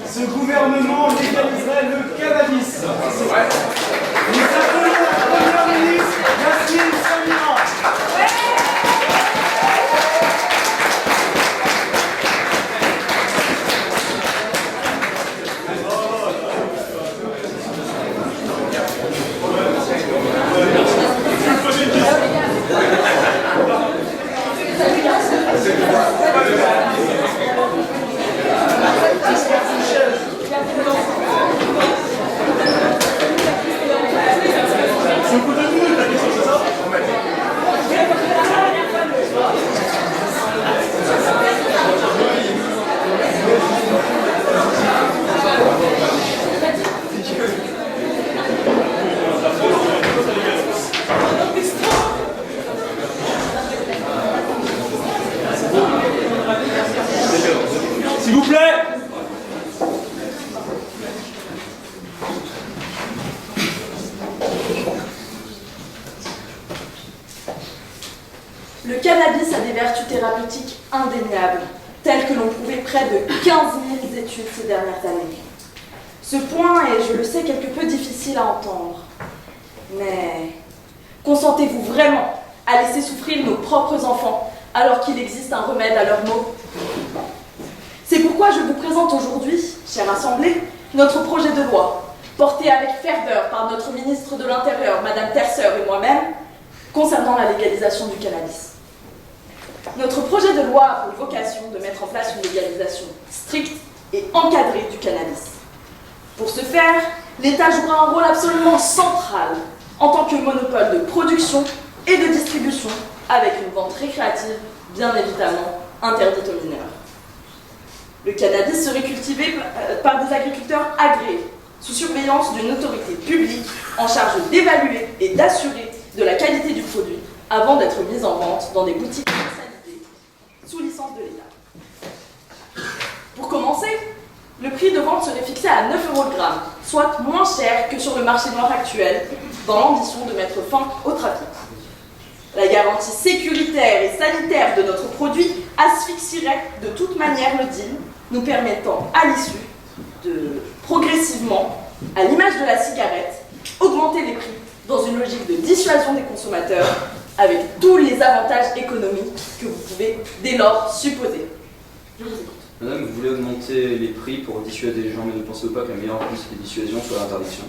Ce gouvernement légaliserait le cannabis. Nous appelons la première ministre, Yasmine Samira. plaît. Le cannabis a des vertus thérapeutiques indéniables, telles que l'ont prouvé près de 15 000 études ces dernières années. Ce point est, je le sais, quelque peu difficile à entendre. Mais consentez-vous vraiment à laisser souffrir nos propres enfants alors qu'il existe un remède à leurs maux? C'est pourquoi je vous présente aujourd'hui, chère Assemblée, notre projet de loi, porté avec ferveur par notre ministre de l'Intérieur, Madame Terceur et moi-même, concernant la légalisation du cannabis. Notre projet de loi a pour vocation de mettre en place une légalisation stricte et encadrée du cannabis. Pour ce faire, l'État jouera un rôle absolument central en tant que monopole de production et de distribution, avec une vente récréative, bien évidemment, interdite aux mineurs. Le cannabis serait cultivé par des agriculteurs agréés, sous surveillance d'une autorité publique en charge d'évaluer et d'assurer de la qualité du produit avant d'être mis en vente dans des boutiques commercialisées sous licence de l'État. Pour commencer, le prix de vente serait fixé à 9 € le gramme, soit moins cher que sur le marché noir actuel, dans l'ambition de mettre fin au trafic. La garantie sécuritaire et sanitaire de notre produit asphyxierait de toute manière le deal, nous permettant à l'issue de progressivement, à l'image de la cigarette, augmenter les prix dans une logique de dissuasion des consommateurs avec tous les avantages économiques que vous pouvez dès lors supposer. Je vous écoute. Madame, vous voulez augmenter les prix pour dissuader les gens, mais ne pensez pas que la meilleure piste de dissuasion soit l'interdiction?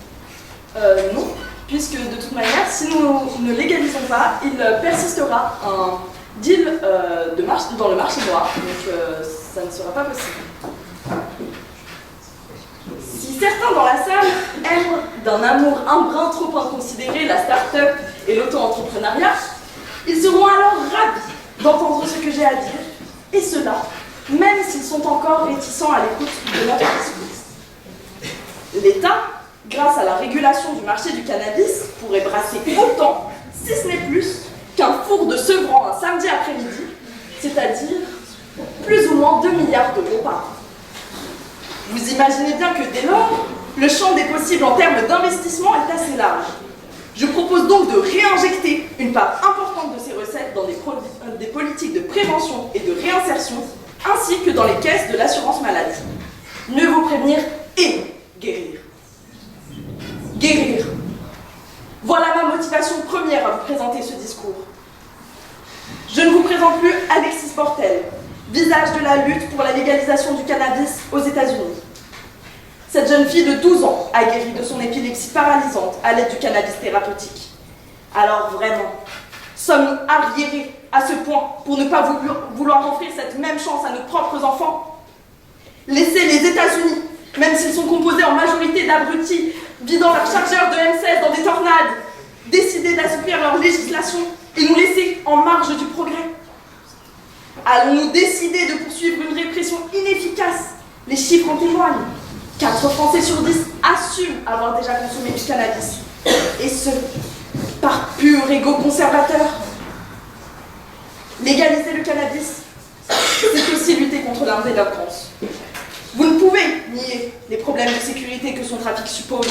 Non, puisque de toute manière, si nous ne légalisons pas, il persistera un deal dans le marché noir, donc ça ne sera pas possible. Si certains dans la salle aiment d'un amour un brin trop inconsidéré la start-up et l'auto-entrepreneuriat, ils seront alors ravis d'entendre ce que j'ai à dire, et cela, même s'ils sont encore réticents à l'écoute de notre discours. L'État, grâce à la régulation du marché du cannabis, pourrait brasser autant, si ce n'est plus, qu'un four de Sevran un samedi après-midi, c'est-à-dire plus ou moins 2 milliards d'euros par an. Vous imaginez bien que dès lors, le champ des possibles en termes d'investissement est assez large. Je propose donc de réinjecter une part importante de ces recettes dans des politiques de prévention et de réinsertion, ainsi que dans les caisses de l'assurance maladie. Mieux vaut prévenir et guérir. Guérir. Voilà ma motivation première à vous présenter ce discours. Je ne vous présente plus Alexis Portel, visage de la lutte pour la légalisation du cannabis aux États-Unis. Cette jeune fille de 12 ans a guéri de son épilepsie paralysante à l'aide du cannabis thérapeutique. Alors vraiment, sommes-nous arriérés à ce point pour ne pas vouloir offrir cette même chance à nos propres enfants? Laisser les États-Unis, même s'ils sont composés en majorité d'abrutis, vidant leurs chargeurs de M16 dans des tornades, décider d'assouplir leur législation et nous laisser en marge du progrès? Allons-nous décider de poursuivre une répression inefficace? Les chiffres en témoignent. 4 Français sur 10 assument avoir déjà consommé du cannabis. Et ce, par pur égo conservateur. Légaliser le cannabis, c'est aussi lutter contre la délinquance. Vous ne pouvez nier les problèmes de sécurité que son trafic suppose.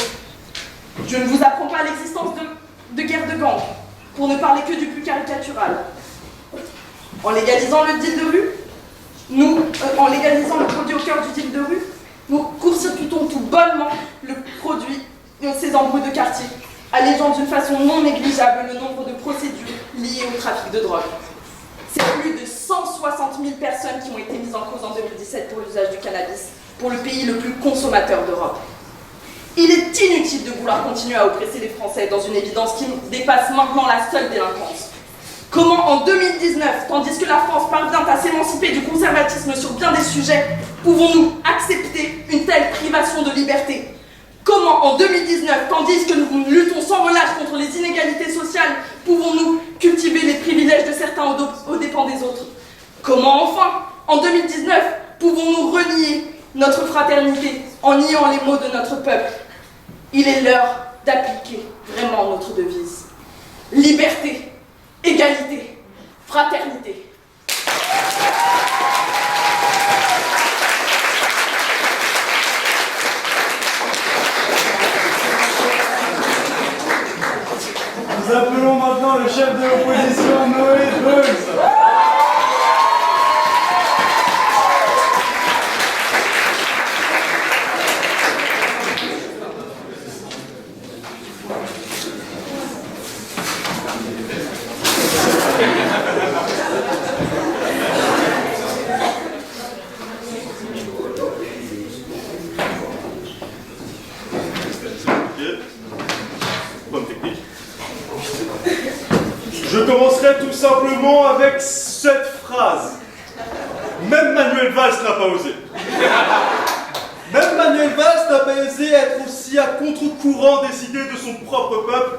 Je ne vous apprends pas l'existence de guerres de gangs, pour ne parler que du plus caricatural. En légalisant le deal de rue, en légalisant le produit au cœur du deal de rue, nous court-circuitons tout bonnement le produit de ces embrouilles de quartier, allégeant d'une façon non négligeable le nombre de procédures liées au trafic de drogue. C'est plus de 160 000 personnes qui ont été mises en cause en 2017 pour l'usage du cannabis, pour le pays le plus consommateur d'Europe. Il est inutile de vouloir continuer à oppresser les Français dans une évidence qui dépasse maintenant la seule délinquance. Comment en 2019, tandis que la France parvient à s'émanciper du conservatisme sur bien des sujets, pouvons-nous accepter une telle privation de liberté? Comment en 2019, tandis que nous luttons sans relâche contre les inégalités sociales, pouvons-nous cultiver les privilèges de certains aux dépens des autres? Comment enfin, en 2019, pouvons-nous renier notre fraternité en niant les mots de notre peuple? Il est l'heure d'appliquer vraiment notre devise. Liberté, égalité, fraternité. maintenant le chef de l'opposition, Noé Bugs. Je commencerai tout simplement avec cette phrase. Même Manuel Valls n'a pas osé. Même Manuel Valls n'a pas osé être aussi à contre-courant des idées de son propre peuple,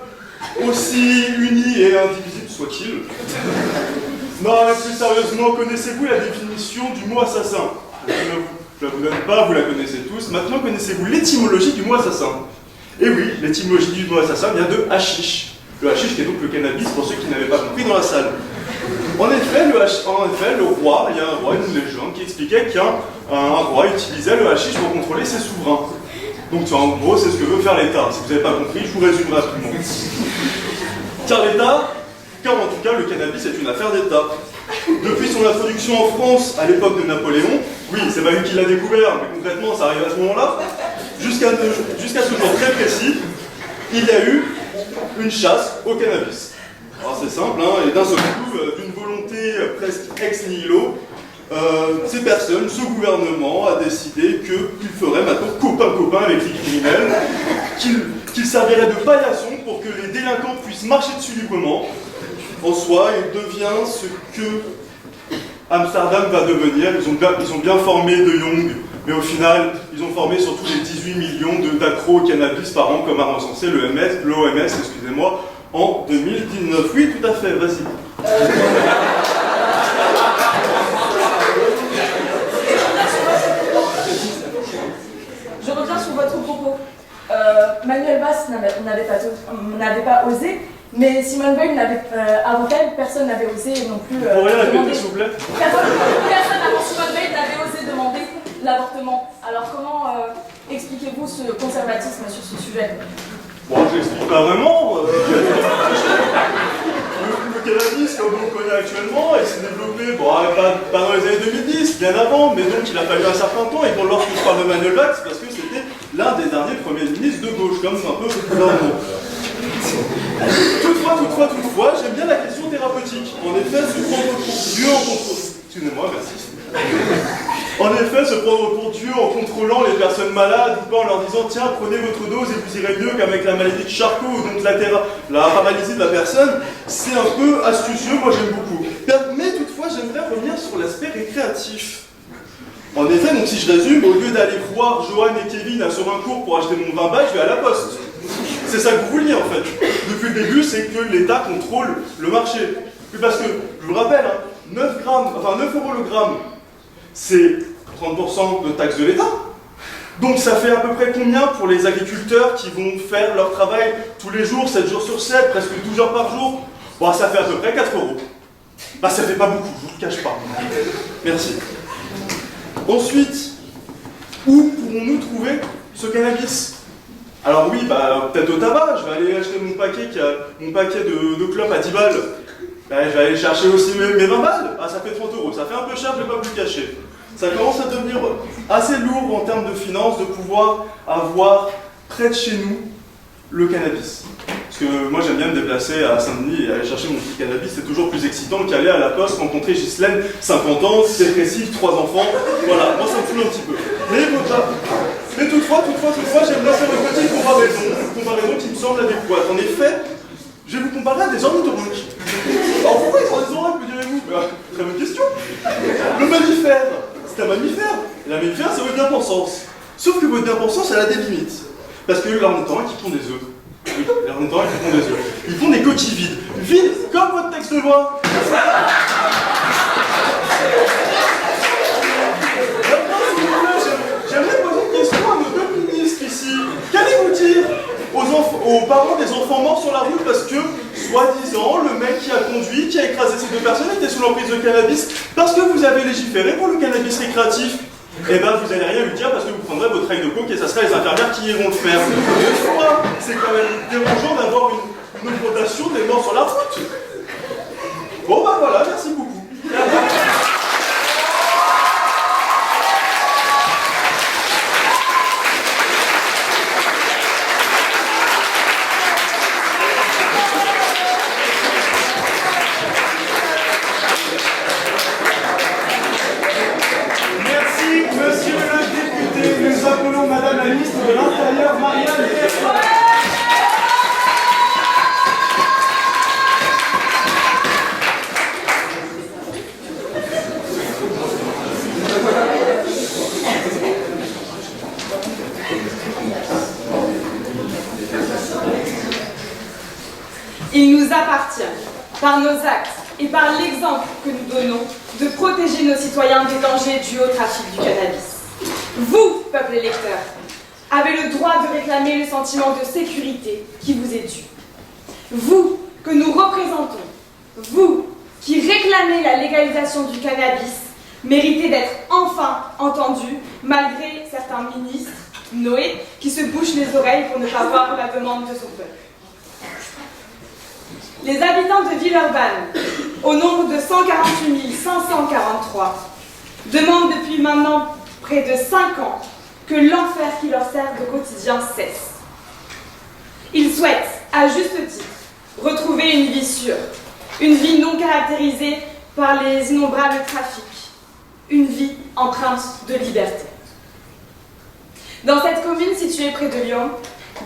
aussi uni et indivisible soit-il. Non, mais plus sérieusement, connaissez-vous la définition du mot assassin? Je ne la vous donne pas, vous la connaissez tous. Maintenant, connaissez-vous l'étymologie du mot assassin? Et oui, l'étymologie du mot assassin vient de hashish. Le hashish qui est donc le cannabis pour ceux qui n'avaient pas compris dans la salle. En effet, le roi, il y a un roi, une légende qui expliquait qu'un roi utilisait le hashish pour contrôler ses souverains. Donc en gros, c'est ce que veut faire l'État. Si vous n'avez pas compris, je vous résume rapidement. Car en tout cas, le cannabis est une affaire d'État. Depuis son introduction en France à l'époque de Napoléon, oui, c'est pas lui qui l'a découvert, mais concrètement, ça arrive à ce moment-là, jusqu'à ce jour très précis, il y a eu une chasse au cannabis. Alors c'est simple, hein, et d'un seul coup, d'une volonté presque ex nihilo, ces personnes, ce gouvernement a décidé qu'il ferait maintenant copain-copain avec les criminels, qu'il servirait de paillasson pour que les délinquants puissent marcher dessus librement. En soi, il devient ce que Amsterdam va devenir. Ils ont bien formé De Jong, mais au final, ils ont formé surtout les 18 millions d'accros au cannabis par an, comme a recensé l'OMS, excusez-moi, en 2019. Oui, tout à fait, vas-y. Je reviens sur votre propos. Manuel Valls n'avait pas osé, mais Simone Veil avant elle, personne n'avait osé non plus. Vous pourriez répéter, s'il vous plaît? Personne avant Simone Veil n'avait osé demander l'avortement. Alors comment expliquez-vous ce conservatisme sur ce sujet? Bon, je l'explique pas vraiment. Le cannabis, comme on le connaît actuellement, il s'est développé, pas dans les années 2010, bien avant, mais donc il a fallu un certain temps, et lorsque je parle de Manuel Valls, c'est parce que c'était l'un des derniers premiers ministres de gauche, comme un peu populairement. Toutefois, j'aime bien la question thérapeutique. En effet, se prendre pour Dieu en contrôlant... Excusez-moi, merci. En effet, se prendre pour Dieu en contrôlant les personnes malades ou pas en leur disant « Tiens, prenez votre dose et vous irez mieux qu'avec la maladie de Charcot ou donc la paralysie de la personne », c'est un peu astucieux, moi j'aime beaucoup. Mais toutefois, j'aimerais revenir sur l'aspect récréatif. En effet, donc si je résume, au lieu d'aller voir Johan et Kevin à Sorincourt pour acheter mon 20 balles, je vais à la poste. C'est ça que vous vouliez en fait. Depuis le début, c'est que l'État contrôle le marché. Parce que, je vous le rappelle, 9 euros le gramme, c'est 30% de taxes de l'État. Donc ça fait à peu près combien pour les agriculteurs qui vont faire leur travail tous les jours, 7 jours sur 7, presque 12 heures par jour? Bon, ça fait à peu près 4 euros. Bah ça fait pas beaucoup, je vous le cache pas. Merci. Ensuite, où pourrons-nous trouver ce cannabis? Alors oui, peut-être au tabac, je vais aller acheter mon paquet de clopes à 10 balles. Je vais aller chercher aussi mes 20 balles. Ah, ça fait 30 euros, ça fait un peu cher, je ne vais pas vous le cacher. Ça commence à devenir assez lourd en termes de finances de pouvoir avoir près de chez nous le cannabis. Parce que moi j'aime bien me déplacer à Saint-Denis et aller chercher mon petit cannabis, c'est toujours plus excitant qu'aller à la poste, rencontrer Ghislaine, 50 ans, dépressive, 3 enfants. Voilà, moi ça me saoule un petit peu. Mais toutefois, j'aimerais faire une petite comparaison qui me semble adéquate. En effet, je vais vous comparer à des ornithorynques. Alors pourquoi ils ont des oreilles, me direz-vous? Très bonne question. Le mammifère, c'est un mammifère. Et la mammifère, c'est votre bien-pensance. Sauf que votre bien-pensance, elle a des limites. Parce que l'ornithorynque, ils font des œufs. Oui, les ornithorynques, ils font des œufs. Ils font des coquilles vides. Vides comme votre texte de loi. J'aimerais poser une question à nos deux ministres ici. Qu'allez-vous dire aux parents des enfants morts sur la route parce que, soi-disant, le mec qui a conduit, qui a écrasé ces deux personnes était sous l'emprise de cannabis parce que vous avez légiféré pour le cannabis récréatif? Eh ben, vous n'allez rien lui dire parce que vous prendrez votre règle de coke et ça sera les infirmières qui iront le faire. C'est quand même dérangeant d'avoir une l'augmentation des morts sur la route. Bon bah voilà, merci beaucoup. Merci, monsieur le député. Nous appelons madame la ministre de l'Intérieur, Marianne Théophile. Il nous appartient, par nos actes et par l'exemple que nous donnons, de protéger nos citoyens des dangers dus au trafic du cannabis. Vous, peuple électeur, avez le droit de réclamer le sentiment de sécurité qui vous est dû. Vous, que nous représentons, vous, qui réclamez la légalisation du cannabis, méritez d'être enfin entendus, malgré certains ministres, Noé, qui se bouchent les oreilles pour ne pas voir la demande de son peuple. Les habitants de Villeurbanne, au nombre de 148 543, demandent depuis maintenant près de 5 ans que l'enfer qui leur sert de quotidien cesse. Ils souhaitent, à juste titre, retrouver une vie sûre, une vie non caractérisée par les innombrables trafics, une vie empreinte de liberté. Dans cette commune située près de Lyon,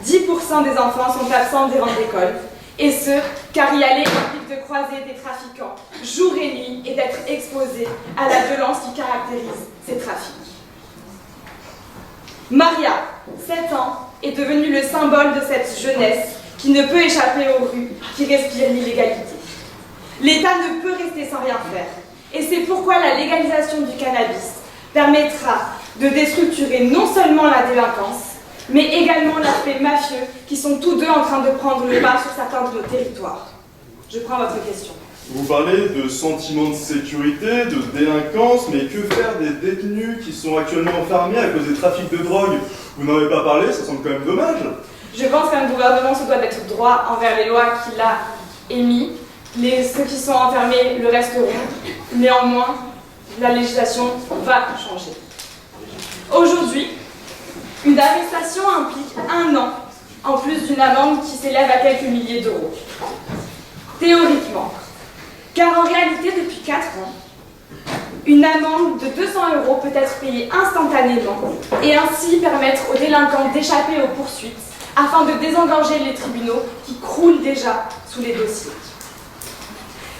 10% des enfants sont absents des rangs d'école, et ce, car y aller implique de croiser des trafiquants jour et nuit et d'être exposés à la violence qui caractérise ces trafics. Maria, 7 ans, est devenue le symbole de cette jeunesse qui ne peut échapper aux rues, qui respire l'illégalité. L'État ne peut rester sans rien faire, et c'est pourquoi la légalisation du cannabis permettra de déstructurer non seulement la délinquance, mais également l'aspect mafieux qui sont tous deux en train de prendre le pas sur certains de nos territoires. Je prends votre question. Vous parlez de sentiment de sécurité, de délinquance, mais que faire des détenus qui sont actuellement enfermés à cause des trafics de drogue? Vous n'en avez pas parlé, ça semble quand même dommage. Je pense qu'un gouvernement se doit d'être droit envers les lois qu'il a émises. Ceux qui sont enfermés le resteront. Néanmoins, la législation va changer. Aujourd'hui, une arrestation implique 1 an, en plus d'une amende qui s'élève à quelques milliers d'euros. Théoriquement, car en réalité, depuis 4 ans, une amende de 200 € peut être payée instantanément et ainsi permettre aux délinquants d'échapper aux poursuites afin de désengorger les tribunaux qui croulent déjà sous les dossiers.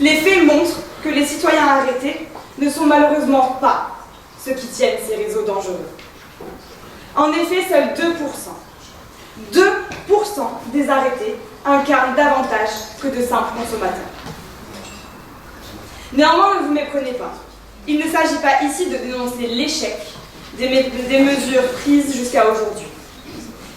Les faits montrent que les citoyens arrêtés ne sont malheureusement pas ceux qui tiennent ces réseaux dangereux. En effet, seuls 2% des arrêtés incarnent davantage que de simples consommateurs. Néanmoins, ne vous méprenez pas. Il ne s'agit pas ici de dénoncer l'échec des mesures prises jusqu'à aujourd'hui.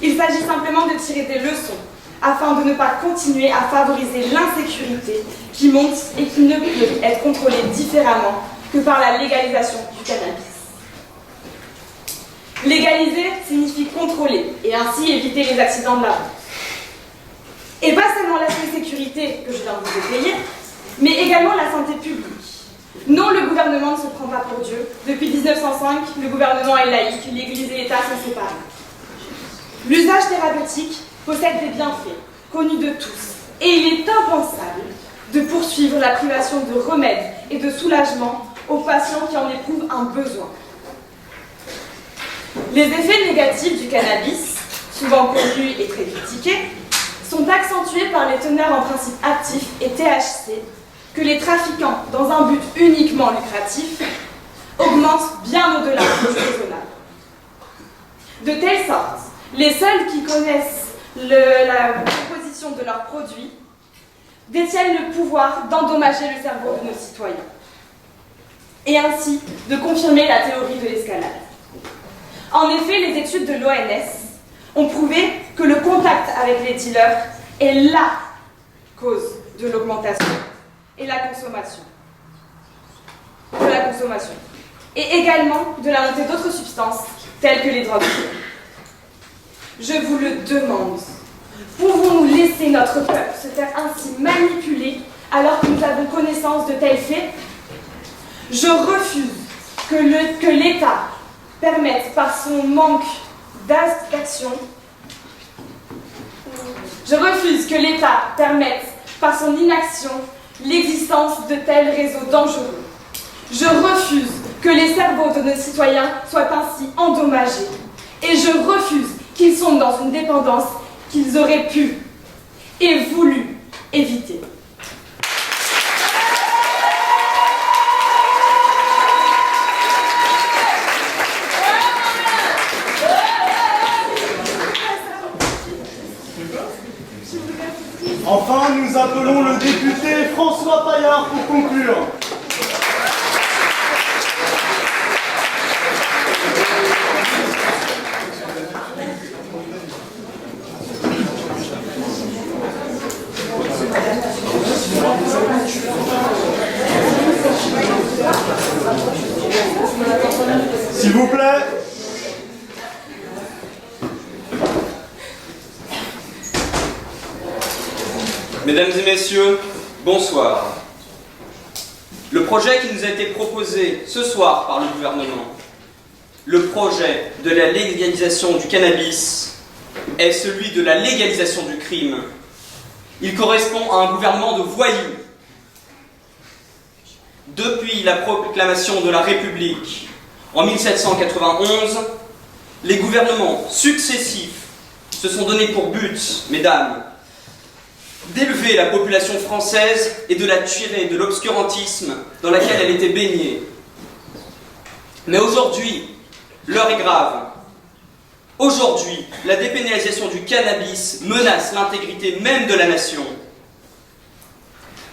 Il s'agit simplement de tirer des leçons afin de ne pas continuer à favoriser l'insécurité qui monte et qui ne peut être contrôlée différemment que par la légalisation du cannabis. Légaliser signifie contrôler et ainsi éviter les accidents de la route. Et pas seulement l'aspect sécurité que je viens de vous détailler, mais également la santé publique. Non, le gouvernement ne se prend pas pour Dieu. Depuis 1905, le gouvernement est laïque, l'Église et l'État sont séparés. L'usage thérapeutique possède des bienfaits, connus de tous, et il est impensable de poursuivre la privation de remèdes et de soulagement aux patients qui en éprouvent un besoin. Les effets négatifs du cannabis, souvent connus et très critiqués, sont accentués par les teneurs en principe actifs et THC que les trafiquants, dans un but uniquement lucratif, augmentent bien au-delà du raisonnable. De telle sorte, les seuls qui connaissent la composition de leurs produits détiennent le pouvoir d'endommager le cerveau de nos citoyens et ainsi de confirmer la théorie de l'escalade. En effet, les études de l'ONS ont prouvé que le contact avec les dealers est la cause de l'augmentation et la consommation. Et également de la montée d'autres substances telles que les drogues. Je vous le demande, Pouvons-nous laisser notre peuple se faire ainsi manipuler alors que nous avons connaissance de tels faits? Je refuse que l'État permette par son manque d'action, je refuse que l'État permette par son inaction l'existence de tels réseaux dangereux. Je refuse que les cerveaux de nos citoyens soient ainsi endommagés. Et je refuse qu'ils sombent dans une dépendance qu'ils auraient pu et voulu éviter. Enfin, nous appelons le député François Paillard pour conclure. S'il vous plaît. Mesdames et messieurs, bonsoir. Le projet qui nous a été proposé ce soir par le gouvernement, le projet de la légalisation du cannabis, est celui de la légalisation du crime. Il correspond à un gouvernement de voyous. Depuis la proclamation de la République en 1791, les gouvernements successifs se sont donnés pour but, mesdames, d'élever la population française et de la tirer de l'obscurantisme dans laquelle elle était baignée. Mais aujourd'hui, l'heure est grave. Aujourd'hui, la dépénalisation du cannabis menace l'intégrité même de la nation.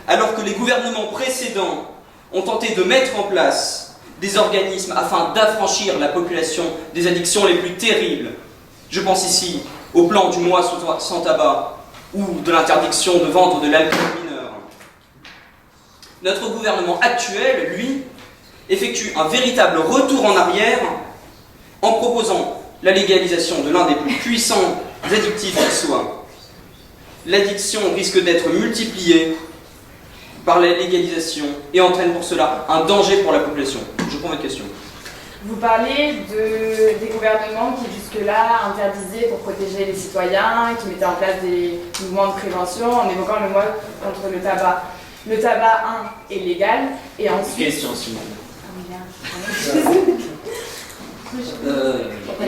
Alors que les gouvernements précédents ont tenté de mettre en place des organismes afin d'affranchir la population des addictions les plus terribles. Je pense ici au plan du mois sans tabac ou de l'interdiction de vendre de l'alcool mineur. Notre gouvernement actuel, lui, effectue un véritable retour en arrière en proposant la légalisation de l'un des plus puissants addictifs qui soit. L'addiction risque d'être multipliée par la légalisation et entraîne pour cela un danger pour la population. Je prends votre question. Vous parlez des gouvernements qui jusque-là interdisaient pour protéger les citoyens, qui mettaient en place des mouvements de prévention en évoquant le mois contre le tabac. Le tabac, est légal, et ensuite... Question, s'il vous plaît.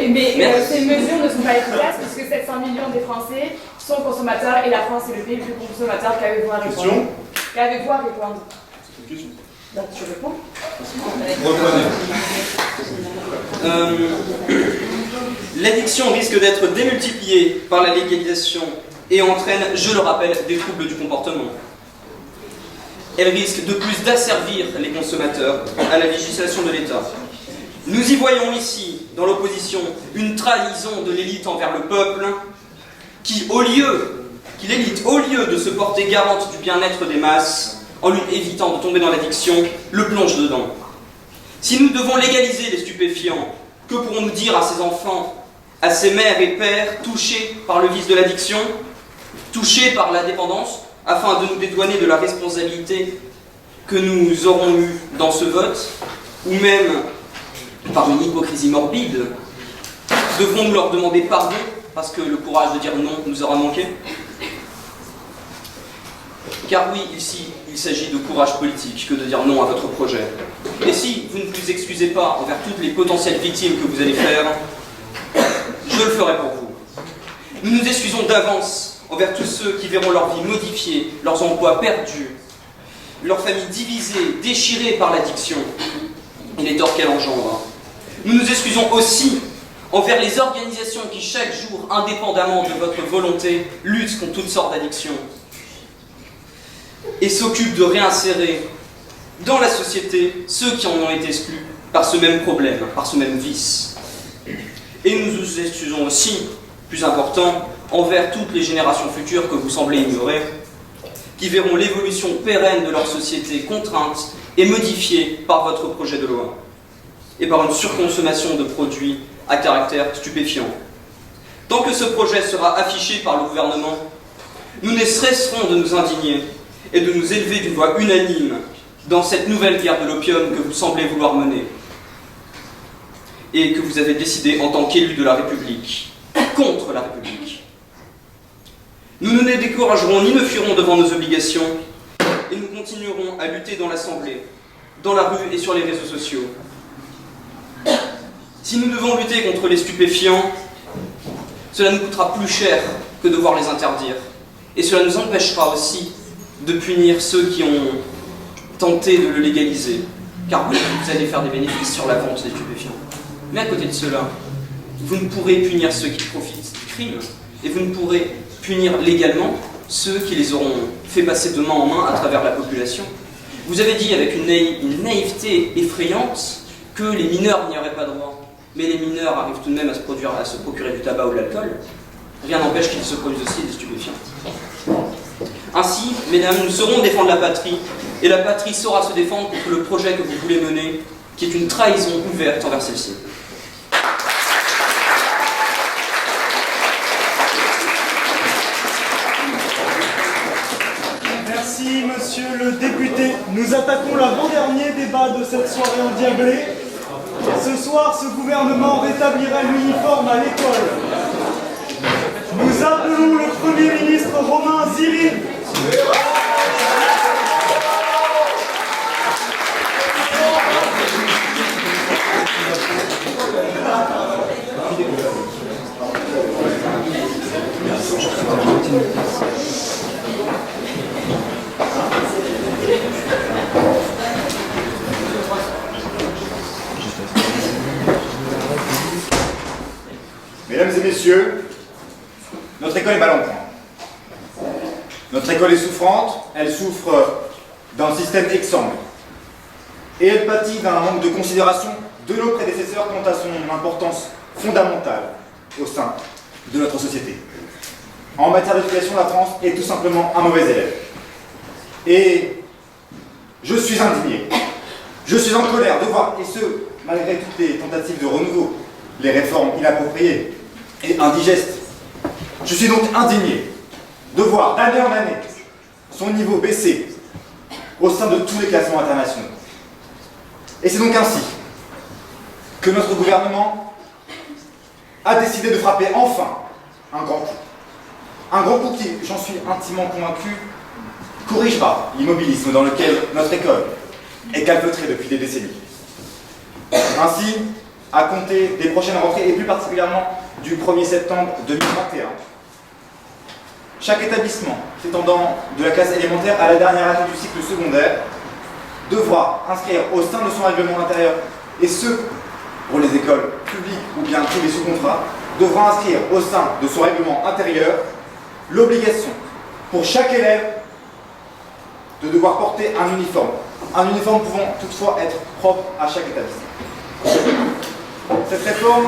Mais ces mesures ne sont pas efficaces puisque 700 millions des Français sont consommateurs et la France est le pays le plus consommateur. Qu'avez-vous à répondre? Qu'avez-vous à répondre? Donc, tu réponds. L'addiction risque d'être démultipliée par la légalisation et entraîne, je le rappelle, des troubles du comportement. Elle risque de plus d'asservir les consommateurs à la législation de l'État. Nous y voyons ici, dans l'opposition, une trahison de l'élite envers le peuple qui, l'élite, au lieu de se porter garante du bien-être des masses, en lui évitant de tomber dans l'addiction, le plonge dedans. Si nous devons légaliser les stupéfiants, que pourrons-nous dire à ces enfants, à ces mères et pères touchés par le vice de l'addiction, touchés par la dépendance, afin de nous dédouaner de la responsabilité que nous aurons eue dans ce vote, ou même par une hypocrisie morbide, devons-nous leur demander pardon parce que le courage de dire non nous aura manqué? Car oui, ici, il s'agit de courage politique que de dire non à votre projet. Et si vous ne vous excusez pas envers toutes les potentielles victimes que vous allez faire, je le ferai pour vous. Nous nous excusons d'avance envers tous ceux qui verront leur vie modifiée, leurs emplois perdus, leurs familles divisées, déchirées par l'addiction et les torts qu'elle engendre. Nous nous excusons aussi envers les organisations qui, chaque jour, indépendamment de votre volonté, luttent contre toutes sortes d'addictions et s'occupent de réinsérer dans la société ceux qui en ont été exclus par ce même problème, par ce même vice. Et nous nous excusons aussi, plus important, envers toutes les générations futures que vous semblez ignorer, qui verront l'évolution pérenne de leur société contrainte et modifiée par votre projet de loi, et par une surconsommation de produits à caractère stupéfiant. Tant que ce projet sera affiché par le gouvernement, nous ne cesserons de nous indigner et de nous élever d'une voix unanime dans cette nouvelle guerre de l'opium que vous semblez vouloir mener et que vous avez décidé en tant qu'élu de la République, contre la République. Nous ne nous découragerons ni ne fuirons devant nos obligations et nous continuerons à lutter dans l'Assemblée, dans la rue et sur les réseaux sociaux. Si nous devons lutter contre les stupéfiants, cela nous coûtera plus cher que de devoir les interdire. Et cela nous empêchera aussi de punir ceux qui ont tenté de le légaliser, car vous allez faire des bénéfices sur la vente des stupéfiants. Mais à côté de cela, vous ne pourrez punir ceux qui profitent du crime, et vous ne pourrez punir légalement ceux qui les auront fait passer de main en main à travers la population. Vous avez dit avec une naïveté effrayante que les mineurs n'y auraient pas droit. Mais les mineurs arrivent tout de même à se procurer du tabac ou de l'alcool. Rien n'empêche qu'ils se produisent aussi des stupéfiants. Ainsi, mesdames, nous saurons défendre la patrie, et la patrie saura se défendre contre le projet que vous voulez mener, qui est une trahison ouverte envers celle-ci. Merci, monsieur le député. Nous attaquons l'avant-dernier débat de cette soirée endiablée. Ce soir, ce gouvernement rétablira l'uniforme à l'école. Nous appelons le Premier ministre Romain Zirin. Mesdames et messieurs, notre école est mal en point. Notre école est souffrante, elle souffre d'un système exsangue. Et elle pâtit d'un manque de considération de nos prédécesseurs quant à son importance fondamentale au sein de notre société. En matière d'éducation, la France est tout simplement un mauvais élève. Et je suis indigné. Je suis en colère de voir, et ce, malgré toutes les tentatives de renouveau, les réformes inappropriées et indigestes. Je suis donc indigné de voir d'année en année son niveau baisser au sein de tous les classements internationaux. Et c'est donc ainsi que notre gouvernement a décidé de frapper enfin un grand coup. Un grand coup qui, j'en suis intimement convaincu, corrigera l'immobilisme dans lequel notre école est calfeutrée depuis des décennies. Ainsi, à compter des prochaines rentrées, et plus particulièrement du 1er septembre 2021, chaque établissement s'étendant de la classe élémentaire à la dernière année du cycle secondaire devra inscrire au sein de son règlement intérieur, et ce, pour les écoles publiques ou bien privées sous contrat, devra inscrire au sein de son règlement intérieur l'obligation pour chaque élève de devoir porter un uniforme pouvant toutefois être propre à chaque établissement. Cette réforme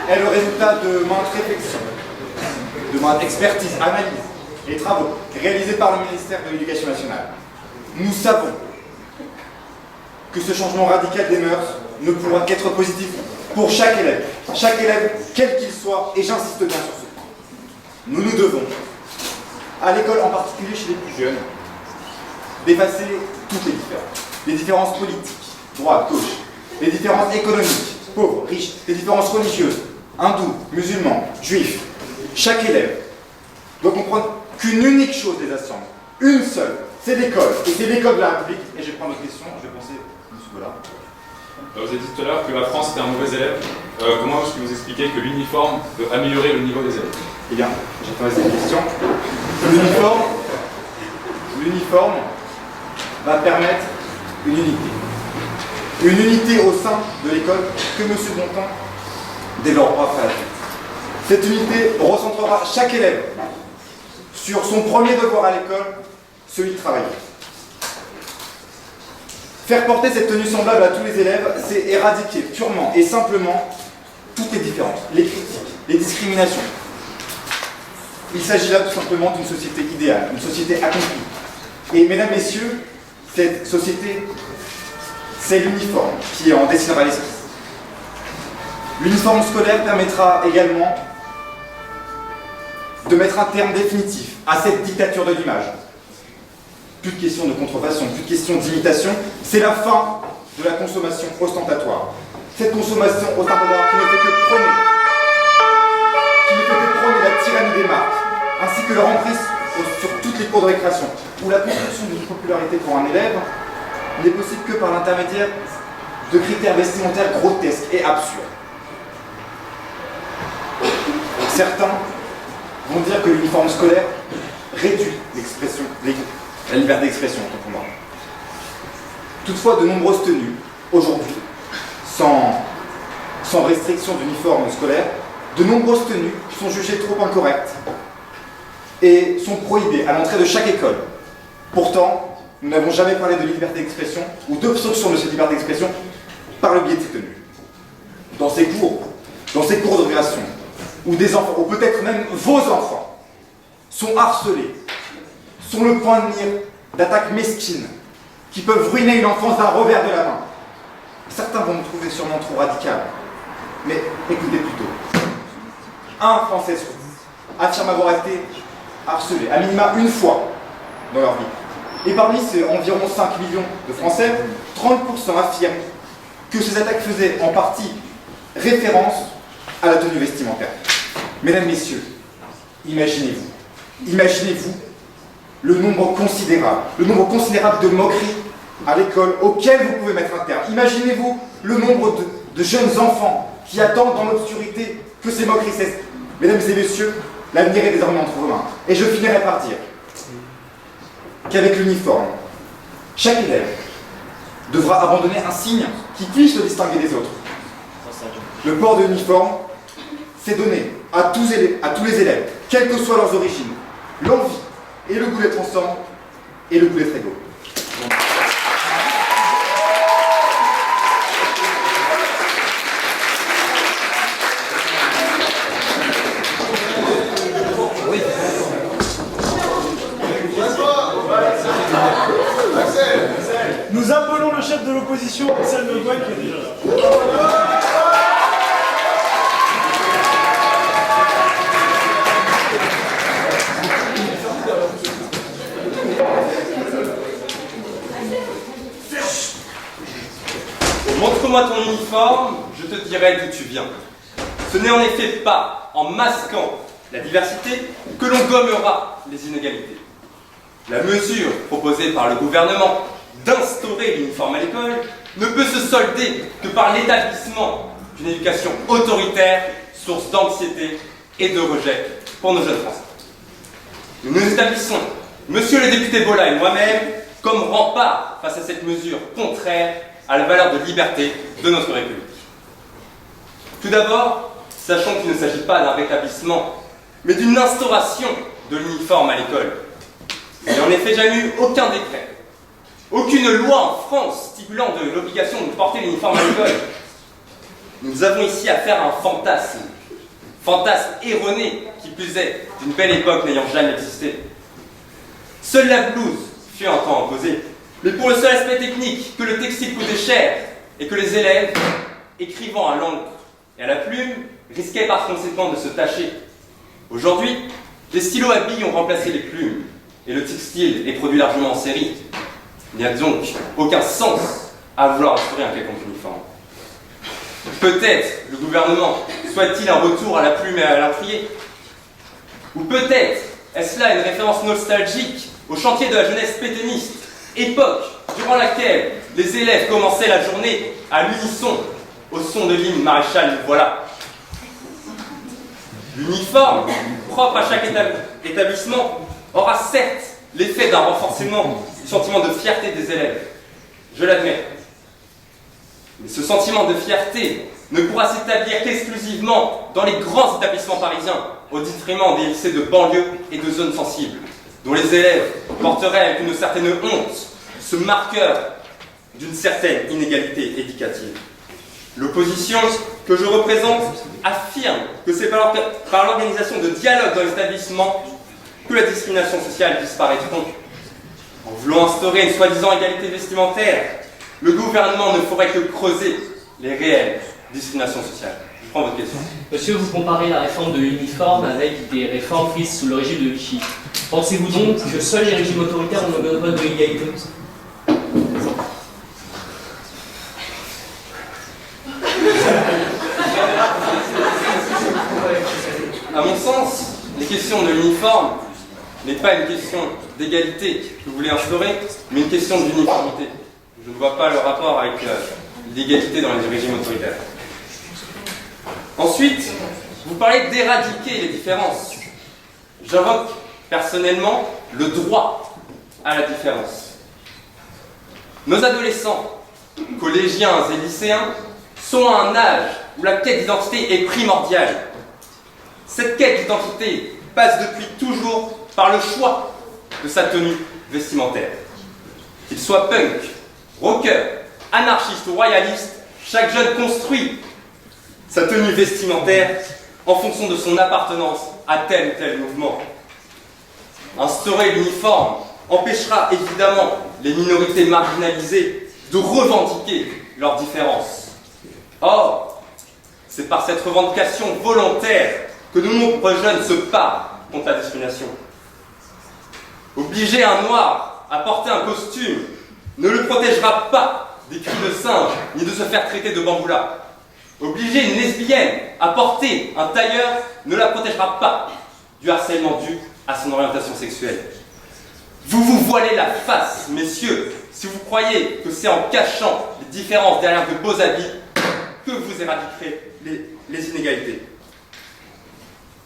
est le résultat de maintes réflexions, de maintes expertises, analyses et travaux réalisés par le ministère de l'Éducation nationale. Nous savons que ce changement radical des mœurs ne pourra qu'être positif pour chaque élève, quel qu'il soit, et j'insiste bien sur ce point. Nous nous devons, à l'école en particulier chez les plus jeunes, d'effacer toutes les différences politiques, droite, gauche, les différences économiques, pauvres, riches, les différences religieuses, hindous, musulmans, juifs. Chaque élève doit comprendre qu'une unique chose les assemble, une seule, c'est l'école, et c'est l'école de la République. Et je vais prendre votre question, je vais penser à M. Bollard. Vous avez dit tout à l'heure que la France était un mauvais élève. Comment est-ce que vous expliquez que l'uniforme peut améliorer le niveau des élèves? Eh bien, j'attendais cette question. L'uniforme va permettre une unité. Une unité au sein de l'école que M. Bontemps développera par la suite. Cette unité recentrera chaque élève sur son premier devoir à l'école, celui de travailler. Faire porter cette tenue semblable à tous les élèves, c'est éradiquer purement et simplement toutes les différences, les critiques, les discriminations. Il s'agit là tout simplement d'une société idéale, une société accomplie. Et mesdames, messieurs, cette société, c'est l'uniforme qui en dessinera l'esprit. L'uniforme scolaire permettra également de mettre un terme définitif à cette dictature de l'image. Plus de question de contrefaçon, plus de question d'imitation, c'est la fin de la consommation ostentatoire. Cette consommation ostentatoire qui ne fait que prôner la tyrannie des marques, ainsi que leur emprise sur toutes les cours de récréation, où la construction d'une popularité pour un élève n'est possible que par l'intermédiaire de critères vestimentaires grotesques et absurdes. Certains vont dire que l'uniforme scolaire réduit la liberté d'expression, autant pour moi. Toutefois, de nombreuses tenues, aujourd'hui, sans restriction d'uniforme scolaire, de nombreuses tenues sont jugées trop incorrectes et sont prohibées à l'entrée de chaque école. Pourtant, nous n'avons jamais parlé de liberté d'expression ou d'obstruction de cette liberté d'expression par le biais de ces tenues. Dans ces cours de récréation, où des enfants, ou peut-être même vos enfants, sont harcelés, sont le point de mire d'attaques mesquines qui peuvent ruiner une enfance d'un revers de la main. Certains vont me trouver sûrement trop radical, mais écoutez plutôt. Un Français sur 10 affirme avoir été harcelé, à minima une fois dans leur vie. Et parmi ces environ 5 millions de Français, 30% affirment que ces attaques faisaient en partie référence à la tenue vestimentaire. Mesdames, Messieurs, imaginez-vous le nombre considérable de moqueries à l'école auxquelles vous pouvez mettre un terme. Imaginez-vous le nombre de jeunes enfants qui attendent dans l'obscurité que ces moqueries cessent. Mesdames et messieurs, l'avenir est désormais entre vos mains. Et je finirai par dire qu'avec l'uniforme, chaque élève devra abandonner un signe qui puisse le distinguer des autres. Le port de l'uniforme, c'est donner à tous les élèves, quelles que soient leurs origines, l'envie et le goût d'être ensemble et le goût d'être égaux. Nous appelons le chef de l'opposition, Axel Le Guen, qui est déjà là. Montre-moi ton uniforme, je te dirai d'où tu viens. Ce n'est en effet pas en masquant la diversité que l'on gommera les inégalités. La mesure proposée par le gouvernement d'instaurer l'uniforme à l'école ne peut se solder que par l'établissement d'une éducation autoritaire, source d'anxiété et de rejet pour nos jeunes Français. Nous nous établissons, monsieur le député Bola et moi-même, comme rempart face à cette mesure contraire à la valeur de liberté de notre République. Tout d'abord, sachons qu'il ne s'agit pas d'un rétablissement, mais d'une instauration de l'uniforme à l'école. Il n'y a en effet jamais eu aucun décret, aucune loi en France stipulant de l'obligation de porter l'uniforme à l'école. Nous avons ici affaire à un fantasme erroné, qui plus est, d'une belle époque n'ayant jamais existé. Seule la blouse fut un temps imposée, mais pour le seul aspect technique que le textile coûtait cher et que les élèves, écrivant à l'encre et à la plume, risquaient par conséquent de se tacher. Aujourd'hui, les stylos à billes ont remplacé les plumes et le textile est produit largement en série. Il n'y a donc aucun sens à vouloir instaurer un quelconque uniforme. Peut-être le gouvernement souhaite-t-il un retour à la plume et à l'encrier. Ou peut-être est-ce là une référence nostalgique au chantier de la jeunesse pétainiste, époque durant laquelle les élèves commençaient la journée à l'unisson au son de l'hymne Maréchal, voilà. L'uniforme, propre à chaque établissement, aura certes l'effet d'un renforcement du sentiment de fierté des élèves. Je l'admets. Mais ce sentiment de fierté ne pourra s'établir qu'exclusivement dans les grands établissements parisiens, au détriment des lycées de banlieue et de zones sensibles, dont les élèves porteraient avec une certaine honte ce marqueur d'une certaine inégalité éducative. L'opposition que je représente affirme que c'est par l'organisation de dialogue dans les établissements que la discrimination sociale disparaîtront. En voulant instaurer une soi-disant égalité vestimentaire, le gouvernement ne ferait que creuser les réelles discriminations sociales. Je prends votre question. Monsieur, vous comparez la réforme de l'uniforme avec des réformes prises sous le régime de Vichy. Pensez-vous donc que seuls les régimes autoritaires ont le monopole de l'égalité? À mon sens, les questions de l'uniforme n'est pas une question d'égalité que vous voulez instaurer, mais une question d'uniformité. Je ne vois pas le rapport avec l'égalité dans les régimes autoritaires. Ensuite, vous parlez d'éradiquer les différences. J'invoque personnellement le droit à la différence. Nos adolescents, collégiens et lycéens, sont à un âge où la quête d'identité est primordiale. Cette quête d'identité passe depuis toujours par le choix de sa tenue vestimentaire. Qu'il soit punk, rocker, anarchiste ou royaliste, chaque jeune construit sa tenue vestimentaire en fonction de son appartenance à tel ou tel mouvement. Instaurer l'uniforme empêchera évidemment les minorités marginalisées de revendiquer leurs différences. Or, c'est par cette revendication volontaire que de nombreux jeunes se battent contre la discrimination. Obliger un noir à porter un costume ne le protégera pas des cris de singe ni de se faire traiter de bamboula. Obliger une lesbienne à porter un tailleur ne la protégera pas du harcèlement dû à son orientation sexuelle. Vous vous voilez la face, messieurs, si vous croyez que c'est en cachant les différences derrière de beaux habits que vous éradiquerez les inégalités.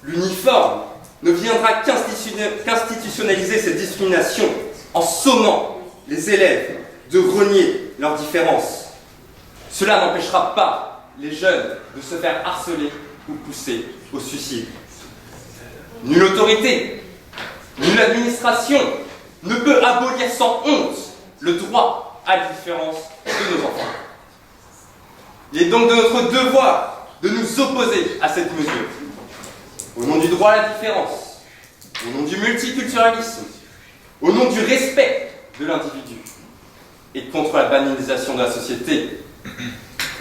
L'uniforme ne viendra qu'institutionnaliser cette discrimination en sommant les élèves de renier leurs différences. Cela n'empêchera pas les jeunes de se faire harceler ou pousser au suicide. Nulle autorité, nulle administration ne peut abolir sans honte le droit à la différence de nos enfants. Il est donc de notre devoir de nous opposer à cette mesure. Au nom du droit à la différence, au nom du multiculturalisme, au nom du respect de l'individu, et contre la banalisation de la société,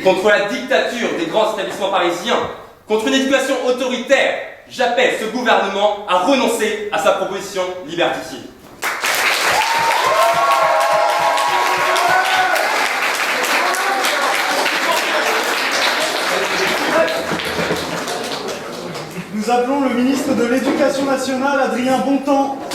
contre la dictature des grands établissements parisiens, contre une éducation autoritaire, j'appelle ce gouvernement à renoncer à sa proposition liberticide. Nous appelons le ministre de l'Éducation nationale, Adrien Bontemps. «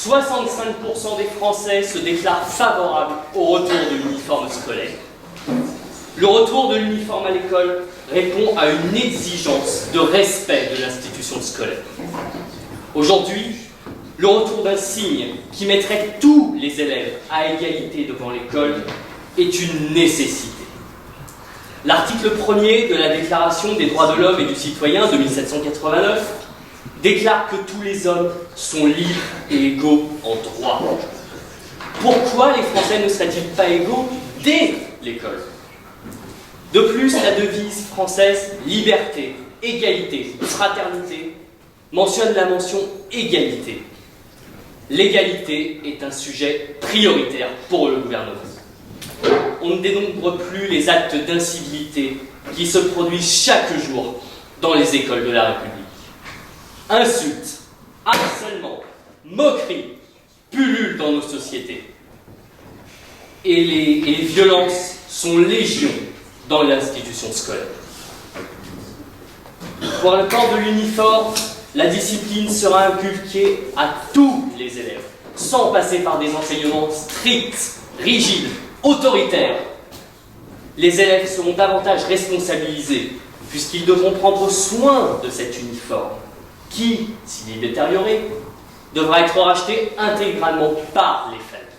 65% des Français se déclarent favorables au retour de l'uniforme scolaire. Le retour de l'uniforme à l'école répond à une exigence de respect de l'institution scolaire. Aujourd'hui, le retour d'un signe qui mettrait tous les élèves à égalité devant l'école est une nécessité. L'article 1er de la Déclaration des droits de l'homme et du citoyen de 1789 déclare que tous les hommes sont libres et égaux en droit. Pourquoi les Français ne seraient-ils pas égaux dès l'école ? De plus, la devise française « liberté, égalité, fraternité » mentionne la mention « égalité ». L'égalité est un sujet prioritaire pour le gouvernement. On ne dénombre plus les actes d'incivilité qui se produisent chaque jour dans les écoles de la République. Insultes, harcèlement, moqueries pullulent dans nos sociétés. Et les violences sont légion dans l'institution scolaire. Pour le port de l'uniforme, la discipline sera inculquée à tous les élèves, sans passer par des enseignements stricts, rigides, autoritaires. Les élèves seront davantage responsabilisés, puisqu'ils devront prendre soin de cet uniforme, qui, s'il est détérioré, devra être racheté intégralement par les faibles.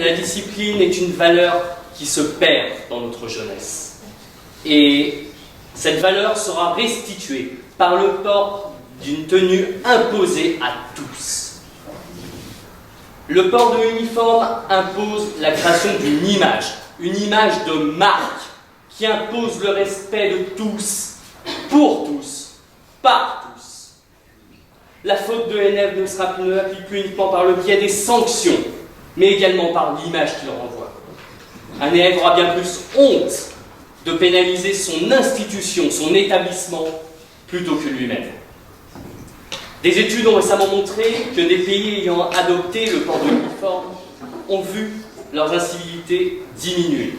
La discipline est une valeur qui se perd dans notre jeunesse. Et cette valeur sera restituée par le port d'une tenue imposée à tous. Le port de l'uniforme impose la création d'une image de marque qui impose le respect de tous, pour tous, par tous. La faute de l'élève ne s'applique plus uniquement par le biais des sanctions, mais également par l'image qu'il renvoie. Un élève aura bien plus honte de pénaliser son institution, son établissement, plutôt que lui-même. Des études ont récemment montré que des pays ayant adopté le port de l'uniforme ont vu leurs incivilités diminuer.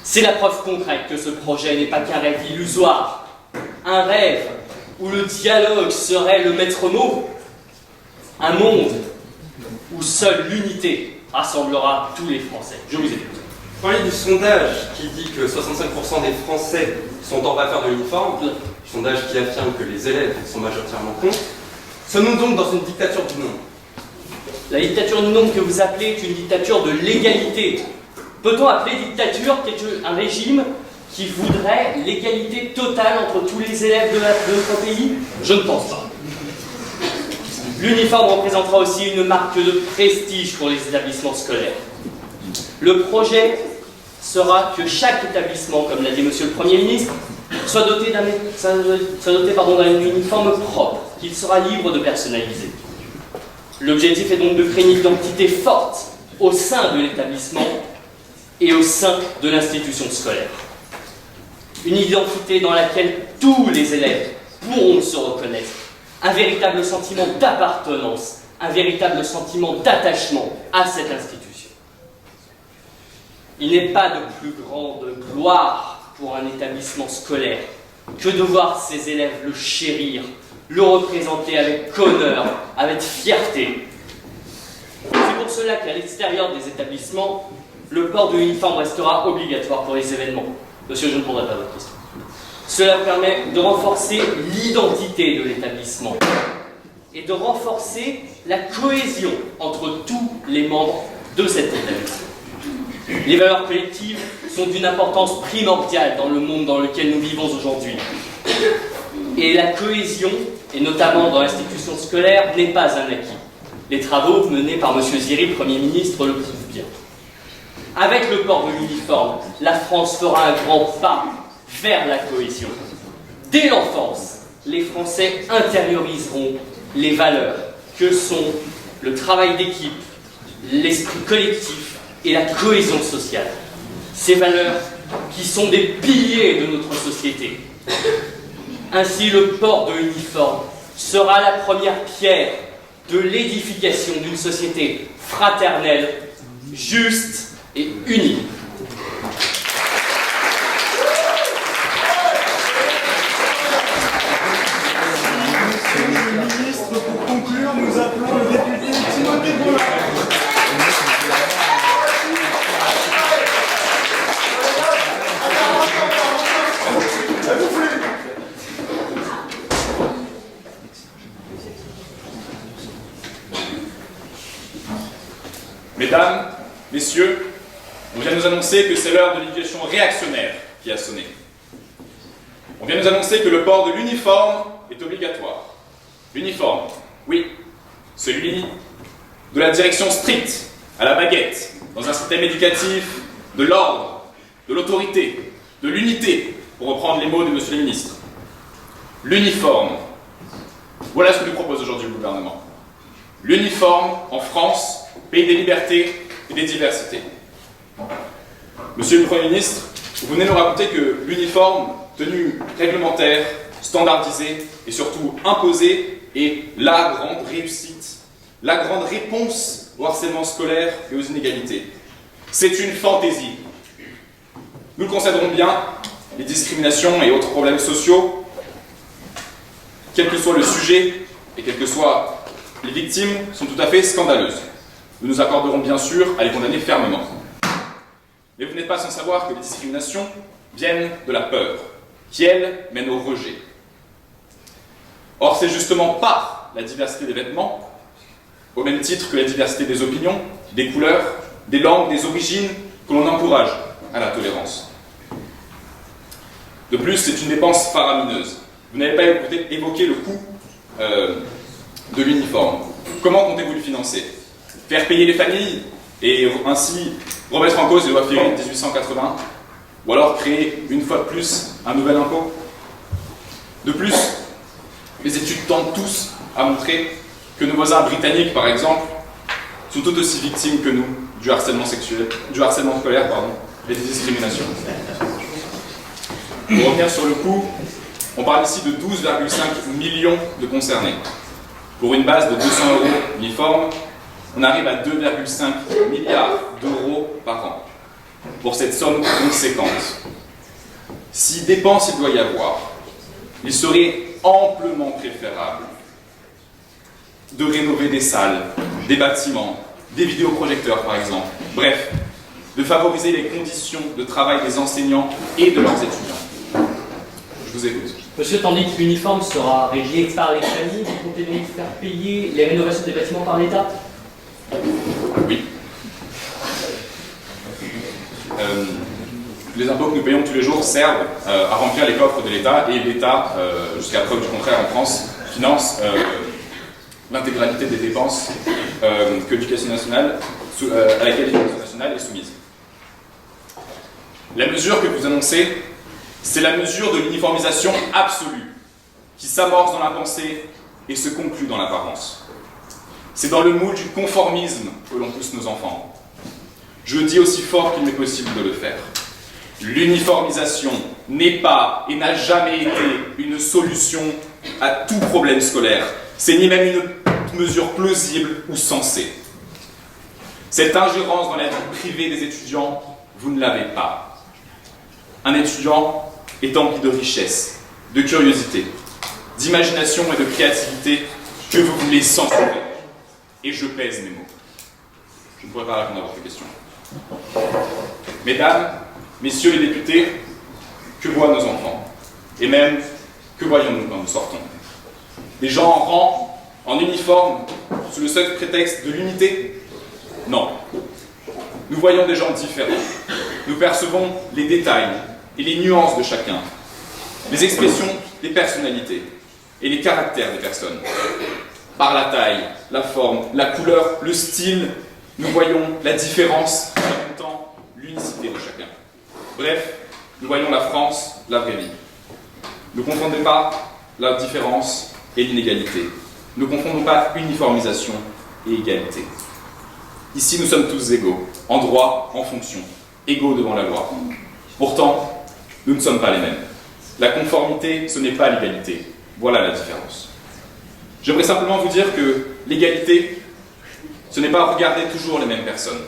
C'est la preuve concrète que ce projet n'est pas qu'un rêve illusoire, un rêve où le dialogue serait le maître mot, un monde où seule l'unité rassemblera tous les Français. Je vous écoute. Vous parlez du sondage qui dit que 65% des Français sont en faveur de l'uniforme, sondage qui affirme que les élèves sont majoritairement contre. Sommes-nous donc dans une dictature du nombre? La dictature du nombre que vous appelez est une dictature de l'égalité. Peut-on appeler dictature un régime qui voudrait l'égalité totale entre tous les élèves de notre pays? Je ne pense pas. L'uniforme représentera aussi une marque de prestige pour les établissements scolaires. Le projet sera que chaque établissement, comme l'a dit Monsieur le Premier ministre, soit doté d'un uniforme propre, qu'il sera libre de personnaliser. L'objectif est donc de créer une identité forte au sein de l'établissement et au sein de l'institution scolaire. Une identité dans laquelle tous les élèves pourront se reconnaître, un véritable sentiment d'appartenance, un véritable sentiment d'attachement à cette institution. Il n'est pas de plus grande gloire pour un établissement scolaire que de voir ses élèves le chérir, le représenter avec honneur, avec fierté. C'est pour cela qu'à l'extérieur des établissements, le port de l'uniforme restera obligatoire pour les événements. Monsieur, je ne répondrai pas à votre question. Cela permet de renforcer l'identité de l'établissement et de renforcer la cohésion entre tous les membres de cet établissement. Les valeurs collectives sont d'une importance primordiale dans le monde dans lequel nous vivons aujourd'hui. Et la cohésion, et notamment dans l'institution scolaire, n'est pas un acquis. Les travaux menés par M. Ziri, Premier ministre, le prouvent bien. Avec le port de l'uniforme, la France fera un grand pas vers la cohésion. Dès l'enfance, les Français intérioriseront les valeurs que sont le travail d'équipe, l'esprit collectif et la cohésion sociale. Ces valeurs qui sont des piliers de notre société. Ainsi, le port de l'uniforme sera la première pierre de l'édification d'une société fraternelle, juste et unie. Monsieur le ministre, pour conclure, nous appelons le député Timothée Bollard. Mesdames, Messieurs, on vient nous annoncer que c'est l'heure de l'éducation réactionnaire qui a sonné. On vient nous annoncer que le port de l'uniforme est obligatoire. L'uniforme, oui, celui de la direction stricte, à la baguette, dans un système éducatif de l'ordre, de l'autorité, de l'unité, pour reprendre les mots de Monsieur le ministre. L'uniforme, voilà ce que nous propose aujourd'hui le gouvernement. L'uniforme en France, pays des libertés et des diversités. Monsieur le Premier ministre, vous venez nous raconter que l'uniforme, tenue réglementaire, standardisée et surtout imposée, est la grande réussite, la grande réponse au harcèlement scolaire et aux inégalités. C'est une fantaisie. Nous le concéderons bien, les discriminations et autres problèmes sociaux, quel que soit le sujet et quelles que soient les victimes, sont tout à fait scandaleuses. Nous nous accorderons bien sûr à les condamner fermement. Mais vous n'êtes pas sans savoir que les discriminations viennent de la peur, qui elle mène au rejet. Or, c'est justement par la diversité des vêtements, au même titre que la diversité des opinions, des couleurs, des langues, des origines, que l'on encourage à la tolérance. De plus, c'est une dépense faramineuse. Vous n'avez pas évoqué le coût de l'uniforme. Comment comptez-vous le financer? Faire payer les familles et ainsi remettre en cause les lois Ferry de 1880? Ou alors créer une fois de plus un nouvel impôt? De plus, les études tendent tous à montrer que nos voisins britanniques, par exemple, sont tout aussi victimes que nous du harcèlement scolaire et des discriminations. Pour revenir sur le coût, on parle ici de 12,5 millions de concernés. Pour une base de 200 € uniforme, on arrive à 2,5 milliards d'euros par an. Pour cette somme conséquente, si dépenses il doit y avoir, il serait amplement préférable de rénover des salles, des bâtiments, des vidéoprojecteurs par exemple, bref, de favoriser les conditions de travail des enseignants et de leurs étudiants. Je vous écoute. Monsieur, tandis que l'uniforme sera régi par les familles, vous comptez donc faire payer les rénovations des bâtiments par l'État? Oui. Les impôts que nous payons tous les jours servent à remplir les coffres de l'État, et l'État, jusqu'à preuve du contraire en France, finance l'intégralité des dépenses que l'éducation nationale, à laquelle l'éducation nationale est soumise. La mesure que vous annoncez, c'est la mesure de l'uniformisation absolue, qui s'amorce dans la pensée et se conclut dans l'apparence. C'est dans le moule du conformisme que l'on pousse nos enfants. Je dis aussi fort qu'il m'est possible de le faire. L'uniformisation n'est pas et n'a jamais été une solution à tout problème scolaire. C'est ni même une mesure plausible ou sensée. Cette ingérence dans la vie privée des étudiants, vous ne l'avez pas. Un étudiant est empli de richesse, de curiosité, d'imagination et de créativité que vous voulez censurer. Et je pèse mes mots. Je ne pourrai pas répondre à votre question. Mesdames, messieurs les députés, que voient nos enfants? Et même, que voyons-nous quand nous sortons? Des gens en rang, en uniforme, sous le seul prétexte de l'unité? Non. Nous voyons des gens différents. Nous percevons les détails et les nuances de chacun, les expressions des personnalités et les caractères des personnes. Par la taille, la forme, la couleur, le style, nous voyons la différence et en même temps l'unicité de chacun. Bref, nous voyons la France, la vraie vie. Ne confondez pas la différence et l'inégalité. Ne confondons pas uniformisation et égalité. Ici, nous sommes tous égaux, en droit, en fonction, égaux devant la loi. Pourtant, nous ne sommes pas les mêmes. La conformité, ce n'est pas l'égalité. Voilà la différence. J'aimerais simplement vous dire que l'égalité, ce n'est pas regarder toujours les mêmes personnes.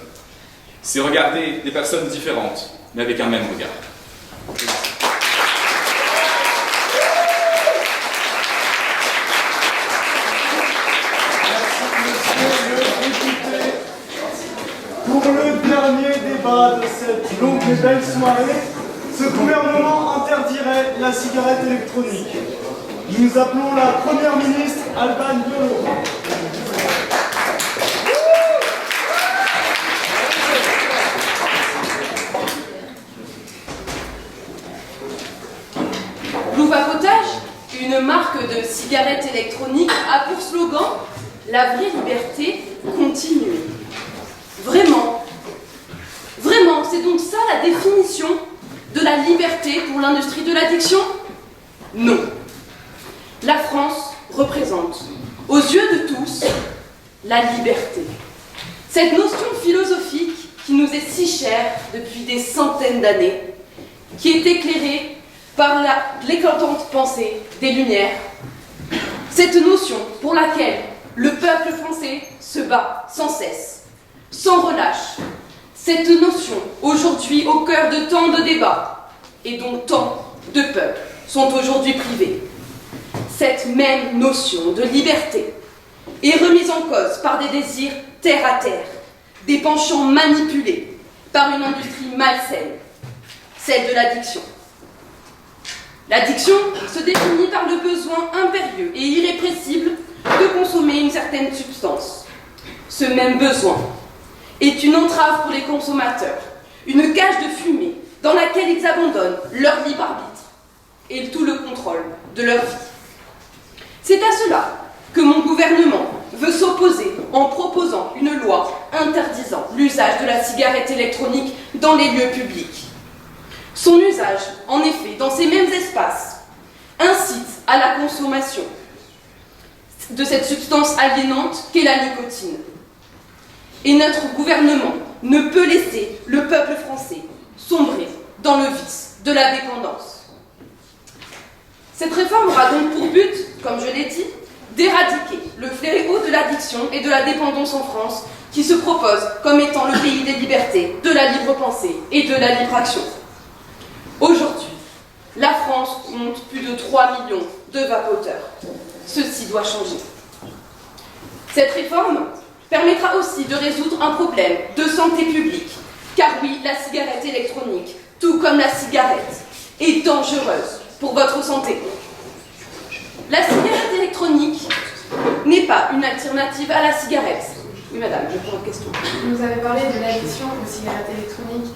C'est regarder des personnes différentes, mais avec un même regard. Pour le dernier débat de cette longue et belle soirée, ce gouvernement interdirait la cigarette électronique. Nous appelons la Première ministre Alban Berle. Louvapotage, une marque de cigarette électronique, a pour slogan « La vraie liberté continue ». Vraiment, c'est donc ça la définition de la liberté pour l'industrie de l'addiction? Non. La France représente, aux yeux de tous, la liberté. Cette notion philosophique qui nous est si chère depuis des centaines d'années, qui est éclairée par l'éclatante pensée des Lumières. Cette notion pour laquelle le peuple français se bat sans cesse, sans relâche. Cette notion, aujourd'hui au cœur de tant de débats, et dont tant de peuples sont aujourd'hui privés. Cette même notion de liberté est remise en cause par des désirs terre à terre, des penchants manipulés par une industrie malsaine, celle de l'addiction. L'addiction se définit par le besoin impérieux et irrépressible de consommer une certaine substance. Ce même besoin est une entrave pour les consommateurs, une cage de fumée dans laquelle ils abandonnent leur libre arbitre et tout le contrôle de leur vie. C'est à cela que mon gouvernement veut s'opposer en proposant une loi interdisant l'usage de la cigarette électronique dans les lieux publics. Son usage, en effet, dans ces mêmes espaces, incite à la consommation de cette substance aliénante qu'est la nicotine. Et notre gouvernement ne peut laisser le peuple français sombrer dans le vice de la dépendance. Cette réforme aura donc pour but, comme je l'ai dit, d'éradiquer le fléau de l'addiction et de la dépendance en France, qui se propose comme étant le pays des libertés, de la libre pensée et de la libre action. Aujourd'hui, la France compte plus de 3 millions de vapoteurs. Ceci doit changer. Cette réforme permettra aussi de résoudre un problème de santé publique, car oui, la cigarette électronique, tout comme la cigarette, est dangereuse pour votre santé. La cigarette électronique n'est pas une alternative à la cigarette. Oui, madame, je prends une question. Vous avez parlé de l'addiction aux cigarettes électroniques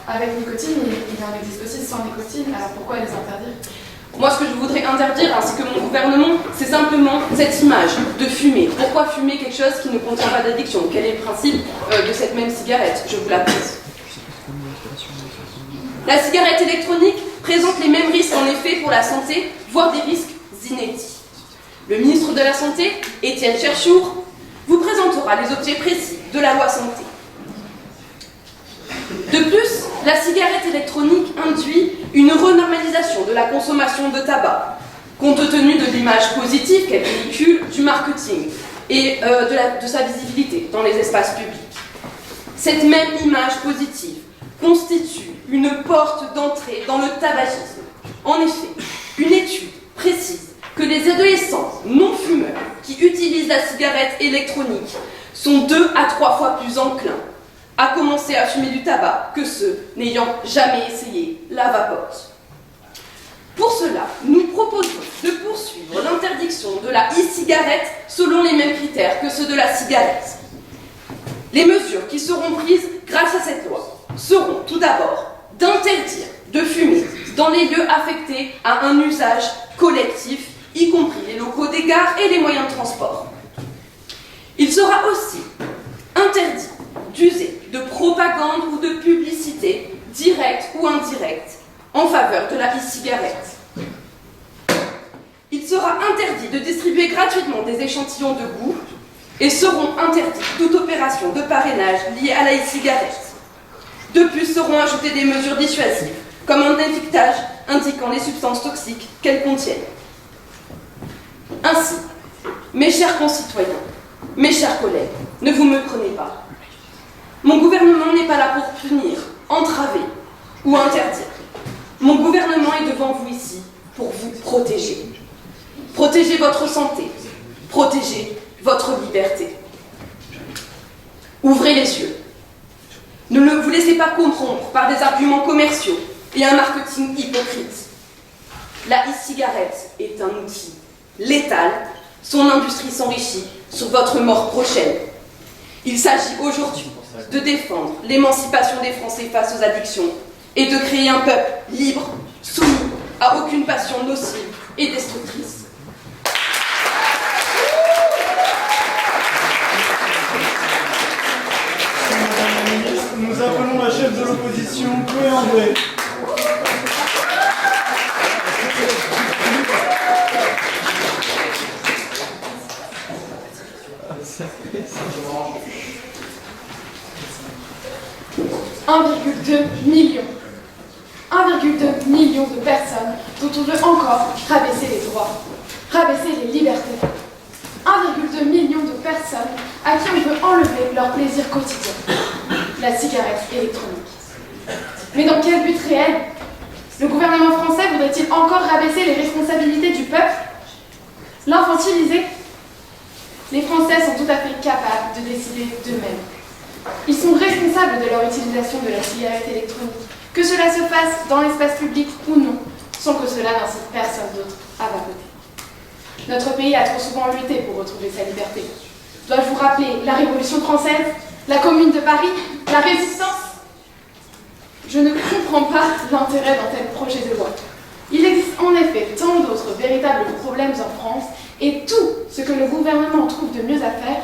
avec nicotine, et il en existe aussi sans nicotine, alors pourquoi les interdire? Moi, ce que je voudrais interdire, ainsi que mon gouvernement, c'est simplement cette image de fumer. Pourquoi fumer quelque chose qui ne contient pas d'addiction? Quel est le principe de cette même cigarette? Je vous la pose. La cigarette électronique présente les mêmes risques en effet pour la santé, voire des risques inédits. Le ministre de la Santé, Étienne Cherchour, vous présentera les objets précis de la loi santé. De plus, la cigarette électronique induit une renormalisation de la consommation de tabac, compte tenu de l'image positive qu'elle véhicule du marketing et de sa visibilité dans les espaces publics. Cette même image positive constitue une porte d'entrée dans le tabagisme. En effet, une étude précise que les adolescents non-fumeurs qui utilisent la cigarette électronique sont 2 à 3 fois plus enclins à commencer à fumer du tabac que ceux n'ayant jamais essayé la vapote. Pour cela, nous proposons de poursuivre l'interdiction de la e-cigarette selon les mêmes critères que ceux de la cigarette. Les mesures qui seront prises grâce à cette loi seront tout d'abord d'interdire de fumer dans les lieux affectés à un usage collectif, y compris les locaux des gares et les moyens de transport. Il sera aussi interdit d'user de propagande ou de publicité, directe ou indirecte, en faveur de la e-cigarette. Il sera interdit de distribuer gratuitement des échantillons de goût et seront interdites toute opération de parrainage liée à la e-cigarette. De plus, seront ajoutées des mesures dissuasives, comme un étiquetage indiquant les substances toxiques qu'elles contiennent. Ainsi, mes chers concitoyens, mes chers collègues, ne vous méprenez pas. Mon gouvernement n'est pas là pour punir, entraver ou interdire. Mon gouvernement est devant vous ici pour vous protéger. Protéger votre santé, protéger votre liberté. Ouvrez les yeux. Ne vous laissez pas corrompre par des arguments commerciaux et un marketing hypocrite. La e-cigarette est un outil létal. Son industrie s'enrichit sur votre mort prochaine. Il s'agit aujourd'hui de défendre l'émancipation des Français face aux addictions et de créer un peuple libre, soumis à aucune passion nocive et destructrice. Nous appelons la chef de l'opposition, Chloé André. millions. 1,2 million de personnes dont on veut encore rabaisser les droits, rabaisser les libertés. 1,2 million de personnes à qui on veut enlever leur plaisir quotidien, la cigarette électronique. Mais dans quel but réel? Le gouvernement français voudrait-il encore rabaisser les responsabilités du peuple? L'infantiliser? Les Français sont tout à fait capables de décider d'eux-mêmes. Ils sont responsables de leur utilisation de la cigarette électronique, que cela se fasse dans l'espace public ou non, sans que cela n'incite personne d'autre à vapoter. Notre pays a trop souvent lutté pour retrouver sa liberté. Dois-je vous rappeler la Révolution française, la Commune de Paris, la Résistance? Je ne comprends pas l'intérêt d'un tel projet de loi. Il existe en effet tant d'autres véritables problèmes en France, et tout ce que le gouvernement trouve de mieux à faire,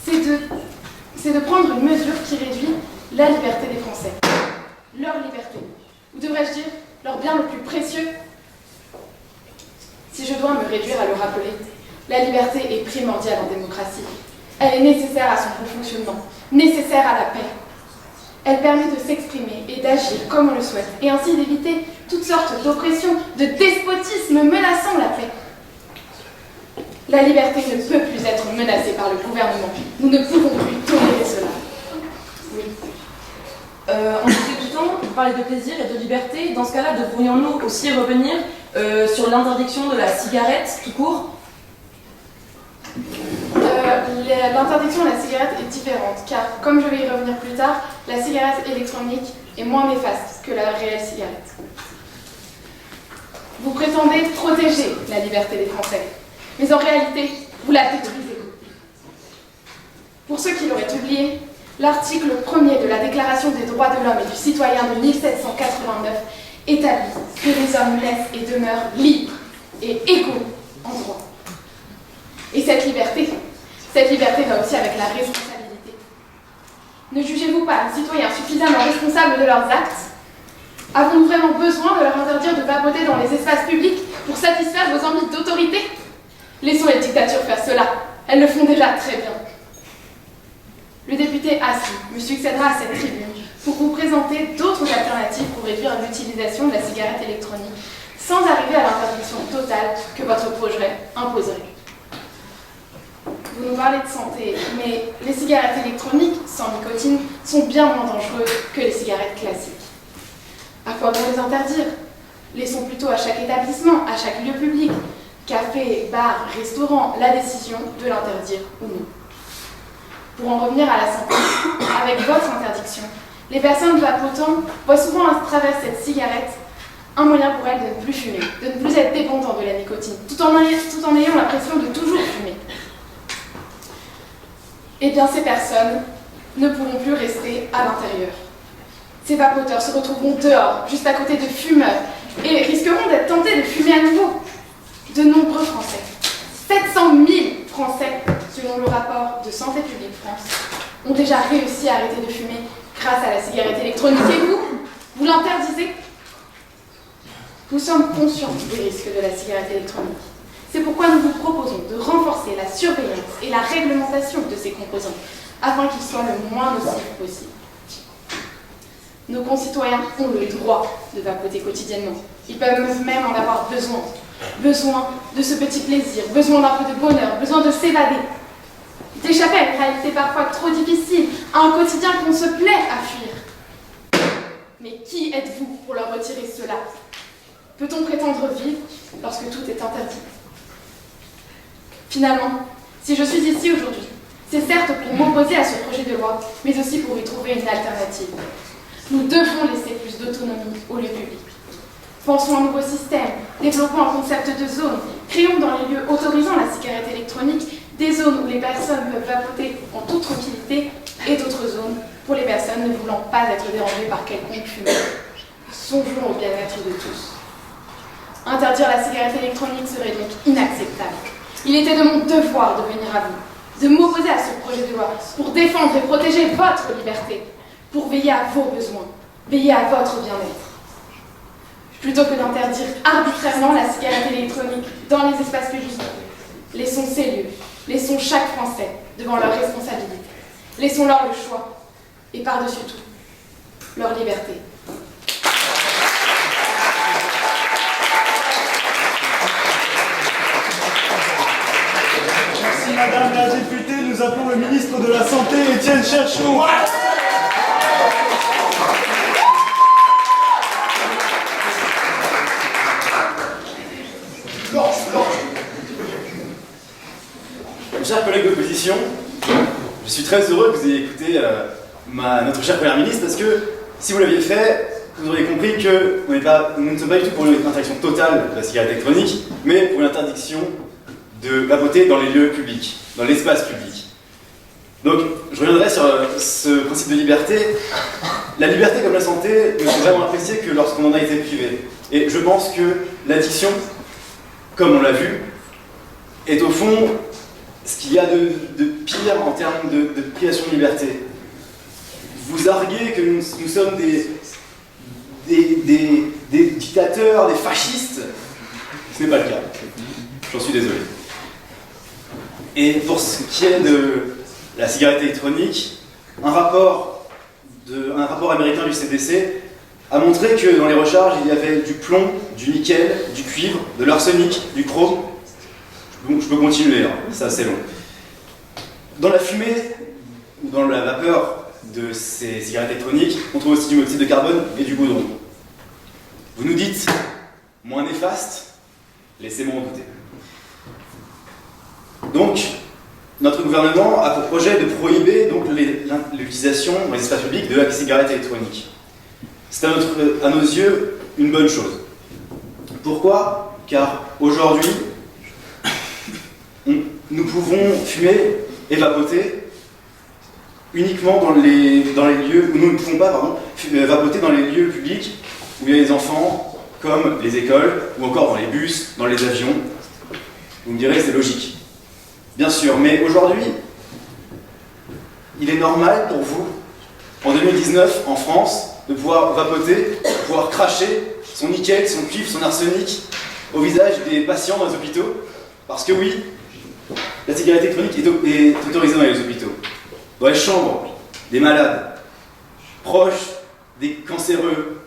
c'est de prendre une mesure qui réduit la liberté des Français. Leur liberté. devrais-je dire, leur bien le plus précieux? Si je dois me réduire à le rappeler, la liberté est primordiale en démocratie. Elle est nécessaire à son bon fonctionnement, nécessaire à la paix. Elle permet de s'exprimer et d'agir comme on le souhaite, et ainsi d'éviter toutes sortes d'oppressions, de despotisme menaçant la paix. La liberté ne peut plus être menacée par le gouvernement. Nous ne pouvons plus tolérer cela. Oui. En disait du temps, vous parlez de plaisir et de liberté. Dans ce cas-là, devrions-nous aussi revenir sur l'interdiction de la cigarette tout court? L'interdiction de la cigarette est différente, car, comme je vais y revenir plus tard, la cigarette électronique est moins néfaste que la réelle cigarette. Vous prétendez protéger la liberté des Français, mais en réalité, vous la détruisez. Pour ceux qui l'auraient oublié, l'article 1er de la Déclaration des droits de l'homme et du citoyen de 1789 établit que les hommes naissent et demeurent libres et égaux en droit. Et cette liberté va aussi avec la responsabilité. Ne jugez-vous pas les citoyens suffisamment responsables de leurs actes? Avons-nous vraiment besoin de leur interdire de vapoter dans les espaces publics pour satisfaire vos envies d'autorité? Laissons les dictatures faire cela. Elles le font déjà très bien. Le député Assis me succédera à cette tribune pour vous présenter d'autres alternatives pour réduire l'utilisation de la cigarette électronique sans arriver à l'interdiction totale que votre projet imposerait. Vous nous parlez de santé, mais les cigarettes électroniques sans nicotine sont bien moins dangereuses que les cigarettes classiques. À quoi bon les interdire? Laissons plutôt à chaque établissement, à chaque lieu public, café, bar, restaurant, la décision de l'interdire ou non. Pour en revenir à la santé, avec votre interdiction, les personnes vapotant voient souvent à travers cette cigarette un moyen pour elles de ne plus fumer, de ne plus être dépendant de la nicotine, tout en ayant l'impression de toujours fumer. Eh bien, ces personnes ne pourront plus rester à l'intérieur. Ces vapoteurs se retrouveront dehors, juste à côté de fumeurs, et risqueront d'être tentés de fumer à nouveau. De nombreux Français, 700 000 Français, selon le rapport de Santé publique France, ont déjà réussi à arrêter de fumer grâce à la cigarette électronique. Et vous l'interdisez? Nous sommes conscients des risques de la cigarette électronique. C'est pourquoi nous vous proposons de renforcer la surveillance et la réglementation de ces composants, afin qu'ils soient le moins nocifs possible. Nos concitoyens ont le droit de vapoter quotidiennement. Ils peuvent même en avoir besoin. Besoin de ce petit plaisir, besoin d'un peu de bonheur, besoin de s'évader. D'échapper à une réalité parfois trop difficile, à un quotidien qu'on se plaît à fuir. Mais qui êtes-vous pour leur retirer cela? Peut-on prétendre vivre lorsque tout est interdit? Finalement, si je suis ici aujourd'hui, c'est certes pour m'opposer à ce projet de loi, mais aussi pour y trouver une alternative. Nous devons laisser plus d'autonomie au lieu public. Pensons à un nouveau système, développons un concept de zone, créons dans les lieux autorisant la cigarette électronique des zones où les personnes peuvent vapoter en toute tranquillité et d'autres zones pour les personnes ne voulant pas être dérangées par quelconque fumeur. Songeons au bien-être de tous. Interdire la cigarette électronique serait donc inacceptable. Il était de mon devoir de venir à vous, de m'opposer à ce projet de loi pour défendre et protéger votre liberté, pour veiller à vos besoins, veiller à votre bien-être. Plutôt que d'interdire arbitrairement la cigarette électronique dans les espaces publics, laissons ces lieux, laissons chaque Français devant leurs responsabilités. Laissons-leur le choix et par-dessus tout, leur liberté. Merci Madame la députée. Nous appelons le ministre de la Santé, Étienne Cherchou. Chers collègues d'opposition, je suis très heureux que vous ayez écouté notre chère Première ministre parce que si vous l'aviez fait, vous auriez compris que nous ne sommes pas du tout pour une interdiction totale de la cigarette électronique, mais pour une interdiction de vapoter dans les lieux publics, dans l'espace public. Donc, je reviendrai sur ce principe de liberté. La liberté comme la santé ne sont vraiment appréciées que lorsqu'on en a été privé. Et je pense que l'addiction, comme on l'a vu, est au fond ce qu'il y a de pire en termes de privation de liberté. Vous arguez que nous sommes des dictateurs, des fascistes. Ce n'est pas le cas. J'en suis désolé. Et pour ce qui est de la cigarette électronique, un rapport américain du CDC a montré que dans les recharges, il y avait du plomb, du nickel, du cuivre, de l'arsenic, du chrome. Donc je peux continuer, hein, c'est assez long. Dans la fumée, ou dans la vapeur de ces cigarettes électroniques, on trouve aussi du monoxyde de carbone et du goudron. Vous nous dites, moins néfaste, laissez-moi en douter. Donc, notre gouvernement a pour projet de prohiber l'utilisation dans les espaces publics de la cigarette électronique. C'est à nos yeux une bonne chose. Pourquoi? Car aujourd'hui, nous pouvons fumer et vapoter uniquement dans les lieux où nous ne pouvons pas vapoter dans les lieux publics où il y a des enfants, comme les écoles, ou encore dans les bus, dans les avions. Vous me direz, c'est logique. Bien sûr, mais aujourd'hui, il est normal pour vous, en 2019, en France, de pouvoir vapoter, de pouvoir cracher son nickel, son cuivre, son arsenic au visage des patients dans les hôpitaux. Parce que oui, la cigarette électronique est autorisée dans les hôpitaux, dans les chambres des malades, proches des cancéreux.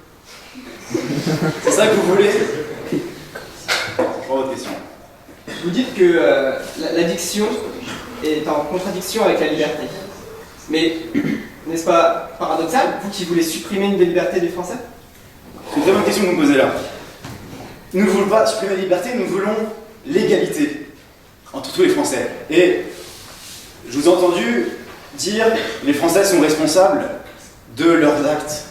C'est ça que vous voulez? Je prends votre question. Vous dites que l'addiction est en contradiction avec la liberté. Mais n'est-ce pas paradoxal, vous qui voulez supprimer une des libertés des Français? C'est une très bonne question que vous me posez là. Nous ne voulons pas supprimer la liberté, nous voulons l'égalité entre tous les Français. Et je vous ai entendu dire que les Français sont responsables de leurs actes.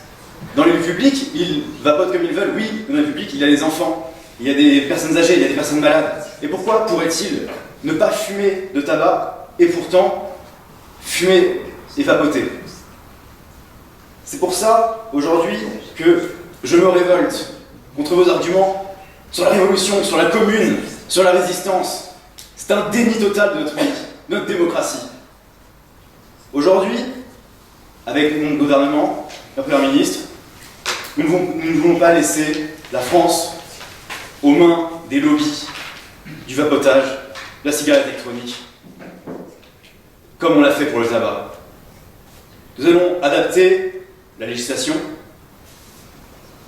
Dans les lieux publics, ils vapotent comme ils veulent. Oui, dans les lieux publics, il y a des enfants, il y a des personnes âgées, il y a des personnes malades. Et pourquoi pourrait-il ne pas fumer de tabac et pourtant fumer et vapoter? C'est pour ça, aujourd'hui, que je me révolte contre vos arguments sur la révolution, sur la commune, sur la résistance. C'est un déni total de notre pays, de notre démocratie. Aujourd'hui, avec mon gouvernement, la Première ministre, nous ne voulons pas laisser la France aux mains des lobbies du vapotage, de la cigarette électronique, comme on l'a fait pour le tabac. Nous allons adapter la législation,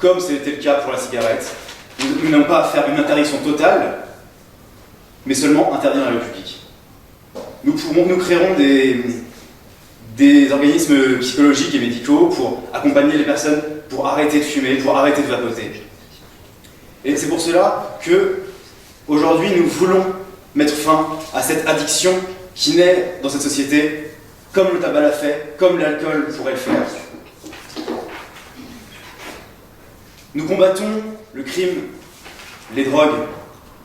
comme c'était le cas pour la cigarette. Nous n'allons pas faire une interdiction totale, mais seulement interdire dans le public. Nous créerons des organismes psychologiques et médicaux pour accompagner les personnes pour arrêter de fumer, pour arrêter de vapoter. Et c'est pour cela que, aujourd'hui, nous voulons mettre fin à cette addiction qui naît dans cette société, comme le tabac l'a fait, comme l'alcool pourrait le faire. Nous combattons le crime, les drogues,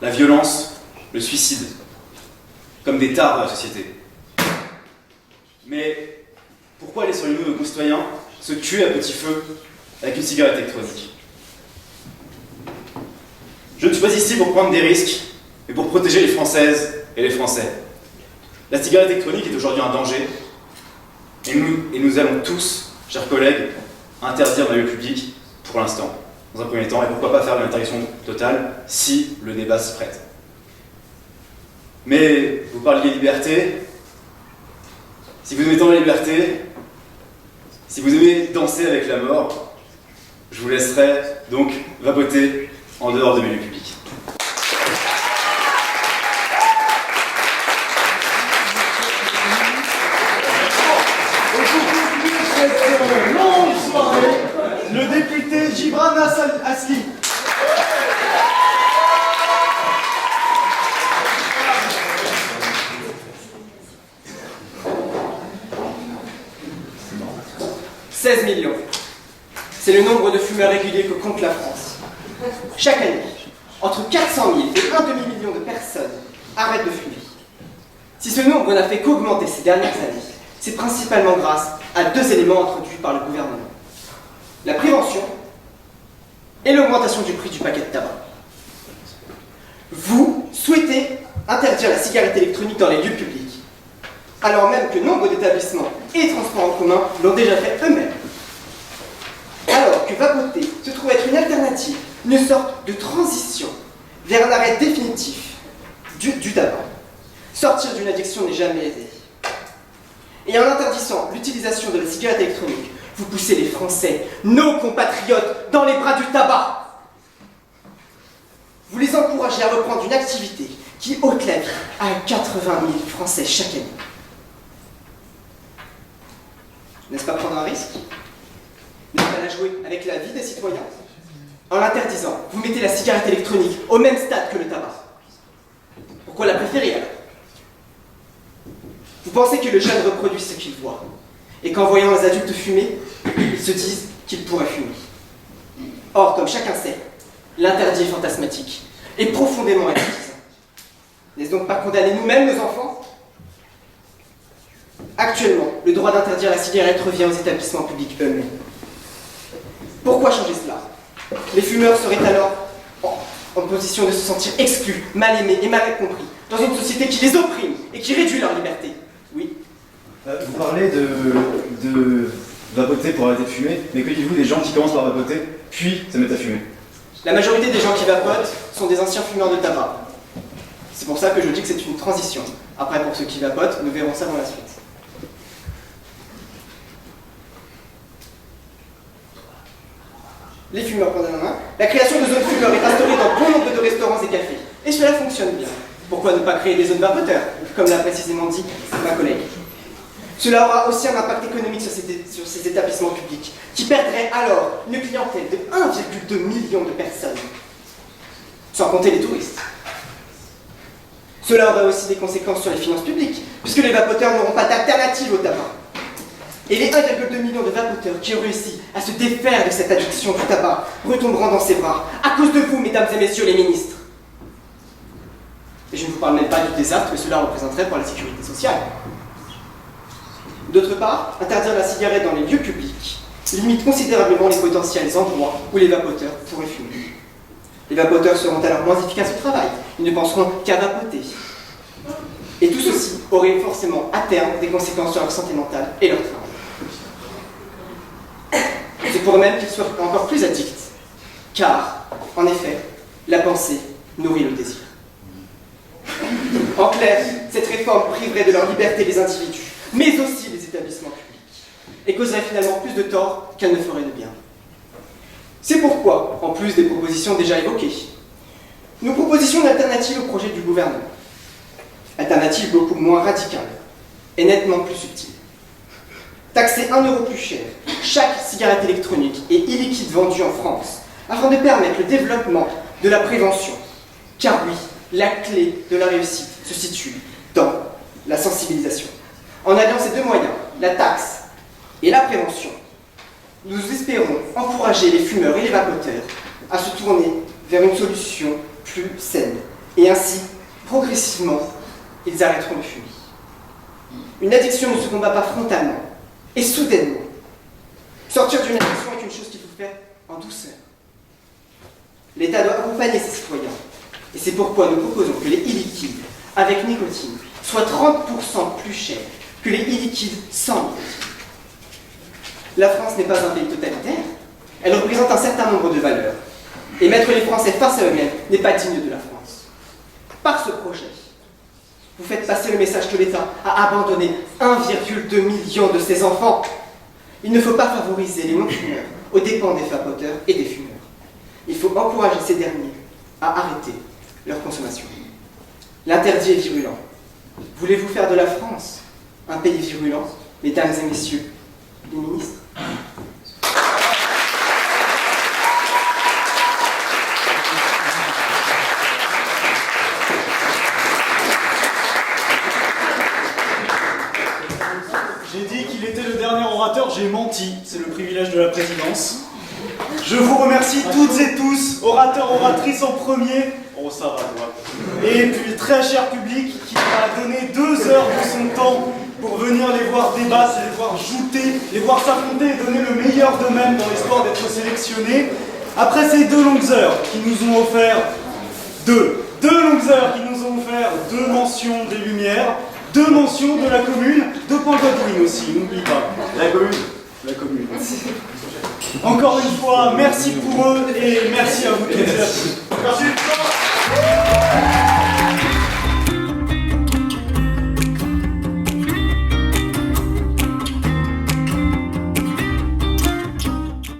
la violence, le suicide, comme des tares de la société. Mais pourquoi laisserions-nous nos concitoyens se tuer à petit feu avec une cigarette électronique? Je ne suis pas ici pour prendre des risques, mais pour protéger les Françaises et les Français. La cigarette électronique est aujourd'hui un danger, et nous allons tous, chers collègues, interdire dans les lieux publics pour l'instant, dans un premier temps, et pourquoi pas faire une interdiction totale si le débat s'y prête. Mais vous parliez de liberté. Si vous aimez tant la liberté, si vous aimez danser avec la mort, je vous laisserai donc vapoter en dehors de mes lieux publics. Longue soirée, le député Gibran Asli. « 16 millions. C'est le nombre de fumeurs réguliers que compte la France. Chaque année, entre 400 000 et 1,5 million de personnes arrêtent de fumer. Si ce nombre n'a fait qu'augmenter ces dernières années, c'est principalement grâce à deux éléments introduits par le gouvernement. La prévention et l'augmentation du prix du paquet de tabac. Vous souhaitez interdire la cigarette électronique dans les lieux publics, alors même que nombre d'établissements et transports en commun l'ont déjà fait eux-mêmes. Alors que vapoter se trouve de transition vers un arrêt définitif du tabac. Sortir d'une addiction n'est jamais aisé. Et en interdisant l'utilisation de la cigarette électronique, vous poussez les Français, nos compatriotes, dans les bras du tabac. Vous les encouragez à reprendre une activité qui ôte la vie à 80 000 Français chaque année. N'est-ce pas prendre un risque? N'est-ce pas la jouer avec la vie des citoyens? En l'interdisant, vous mettez la cigarette électronique au même stade que le tabac. Pourquoi la préférer alors? Vous pensez que le jeune reproduit ce qu'il voit, et qu'en voyant les adultes fumer, ils se disent qu'ils pourraient fumer. Or, comme chacun sait, l'interdit est fantasmatique et profondément insuffisant. N'est-ce donc pas condamner nous-mêmes nos enfants? Actuellement, le droit d'interdire la cigarette revient aux établissements publics eux-mêmes. Pourquoi changer cela? Les fumeurs seraient alors en position de se sentir exclus, mal aimés et mal compris, dans une société qui les opprime et qui réduit leur liberté. Oui. Vous parlez de vapoter pour arrêter de fumer, mais que dites-vous des gens qui commencent par vapoter, puis se mettent à fumer? La majorité des gens qui vapotent sont des anciens fumeurs de tabac. C'est pour ça que je dis que c'est une transition. Après, pour ceux qui vapotent, nous verrons ça dans la suite. Les fumeurs prennent la main. La création de zones fumeurs est instaurée dans bon nombre de restaurants et cafés. Et cela fonctionne bien. Pourquoi ne pas créer des zones vapoteurs, comme l'a précisément dit ma collègue? Cela aura aussi un impact économique sur ces établissements publics, qui perdraient alors une clientèle de 1,2 million de personnes, sans compter les touristes. Cela aurait aussi des conséquences sur les finances publiques, puisque les vapoteurs n'auront pas d'alternative au tabac. Et les 1,2 million de vapoteurs qui ont réussi à se défaire de cette addiction du tabac retomberont dans ses bras, à cause de vous, mesdames et messieurs les ministres. Et je ne vous parle même pas du désastre que cela représenterait pour la sécurité sociale. D'autre part, interdire la cigarette dans les lieux publics limite considérablement les potentiels endroits où les vapoteurs pourraient fumer. Les vapoteurs seront alors moins efficaces au travail, ils ne penseront qu'à vapoter. Et tout ceci aurait forcément à terme des conséquences sur leur santé mentale et leur travail. C'est pour même qu'ils soient encore plus addicts, car, en effet, la pensée nourrit le désir. En clair, cette réforme priverait de leur liberté les individus, mais aussi les établissements publics, et causerait finalement plus de tort qu'elle ne ferait de bien. C'est pourquoi, en plus des propositions déjà évoquées, nous propositions une alternative au projet du gouvernement. Alternative beaucoup moins radicale et nettement plus subtile. Taxer 1 € plus cher chaque cigarette électronique et e-liquide vendue en France, afin de permettre le développement de la prévention. Car oui, la clé de la réussite se situe dans la sensibilisation. En alliant ces deux moyens, la taxe et la prévention, nous espérons encourager les fumeurs et les vapoteurs à se tourner vers une solution plus saine. Et ainsi, progressivement, ils arrêteront de fumer. Une addiction ne se combat pas frontalement et soudainement. Sortir d'une addiction est une chose qu'il faut faire en douceur. L'État doit accompagner ses citoyens. Et c'est pourquoi nous proposons que les e-liquides avec nicotine soient 30% plus chers que les e-liquides sans nicotine. La France n'est pas un pays totalitaire. Elle représente un certain nombre de valeurs. Et mettre les Français face à eux-mêmes n'est pas digne de la France. Par ce projet, vous faites passer le message que l'État a abandonné 1,2 million de ses enfants. Il ne faut pas favoriser les non-fumeurs aux dépens des vapoteurs et des fumeurs. Il faut encourager ces derniers à arrêter leur consommation. L'interdit est virulent. Voulez-vous faire de la France un pays virulent, mesdames et messieurs les ministres? J'ai dit qu'il était le dernier orateur, j'ai menti, c'est le privilège de la présidence. Je vous remercie toutes et tous, orateurs, oratrices en premier, oh ça va, toi. Et puis le très cher public qui m'a donné 2 heures de son temps pour venir les voir débattre, les voir jouter, les voir s'affronter et donner le meilleur d'eux-mêmes dans l'espoir d'être sélectionnés. Après ces 2 longues heures qui nous ont offert 2 longues heures qui nous ont offert 2 mentions des Lumières, 2 mentions de la commune, de Pont-Godwin aussi, n'oublie pas. La commune. la commune. Encore une fois, merci pour eux et merci à vous tous.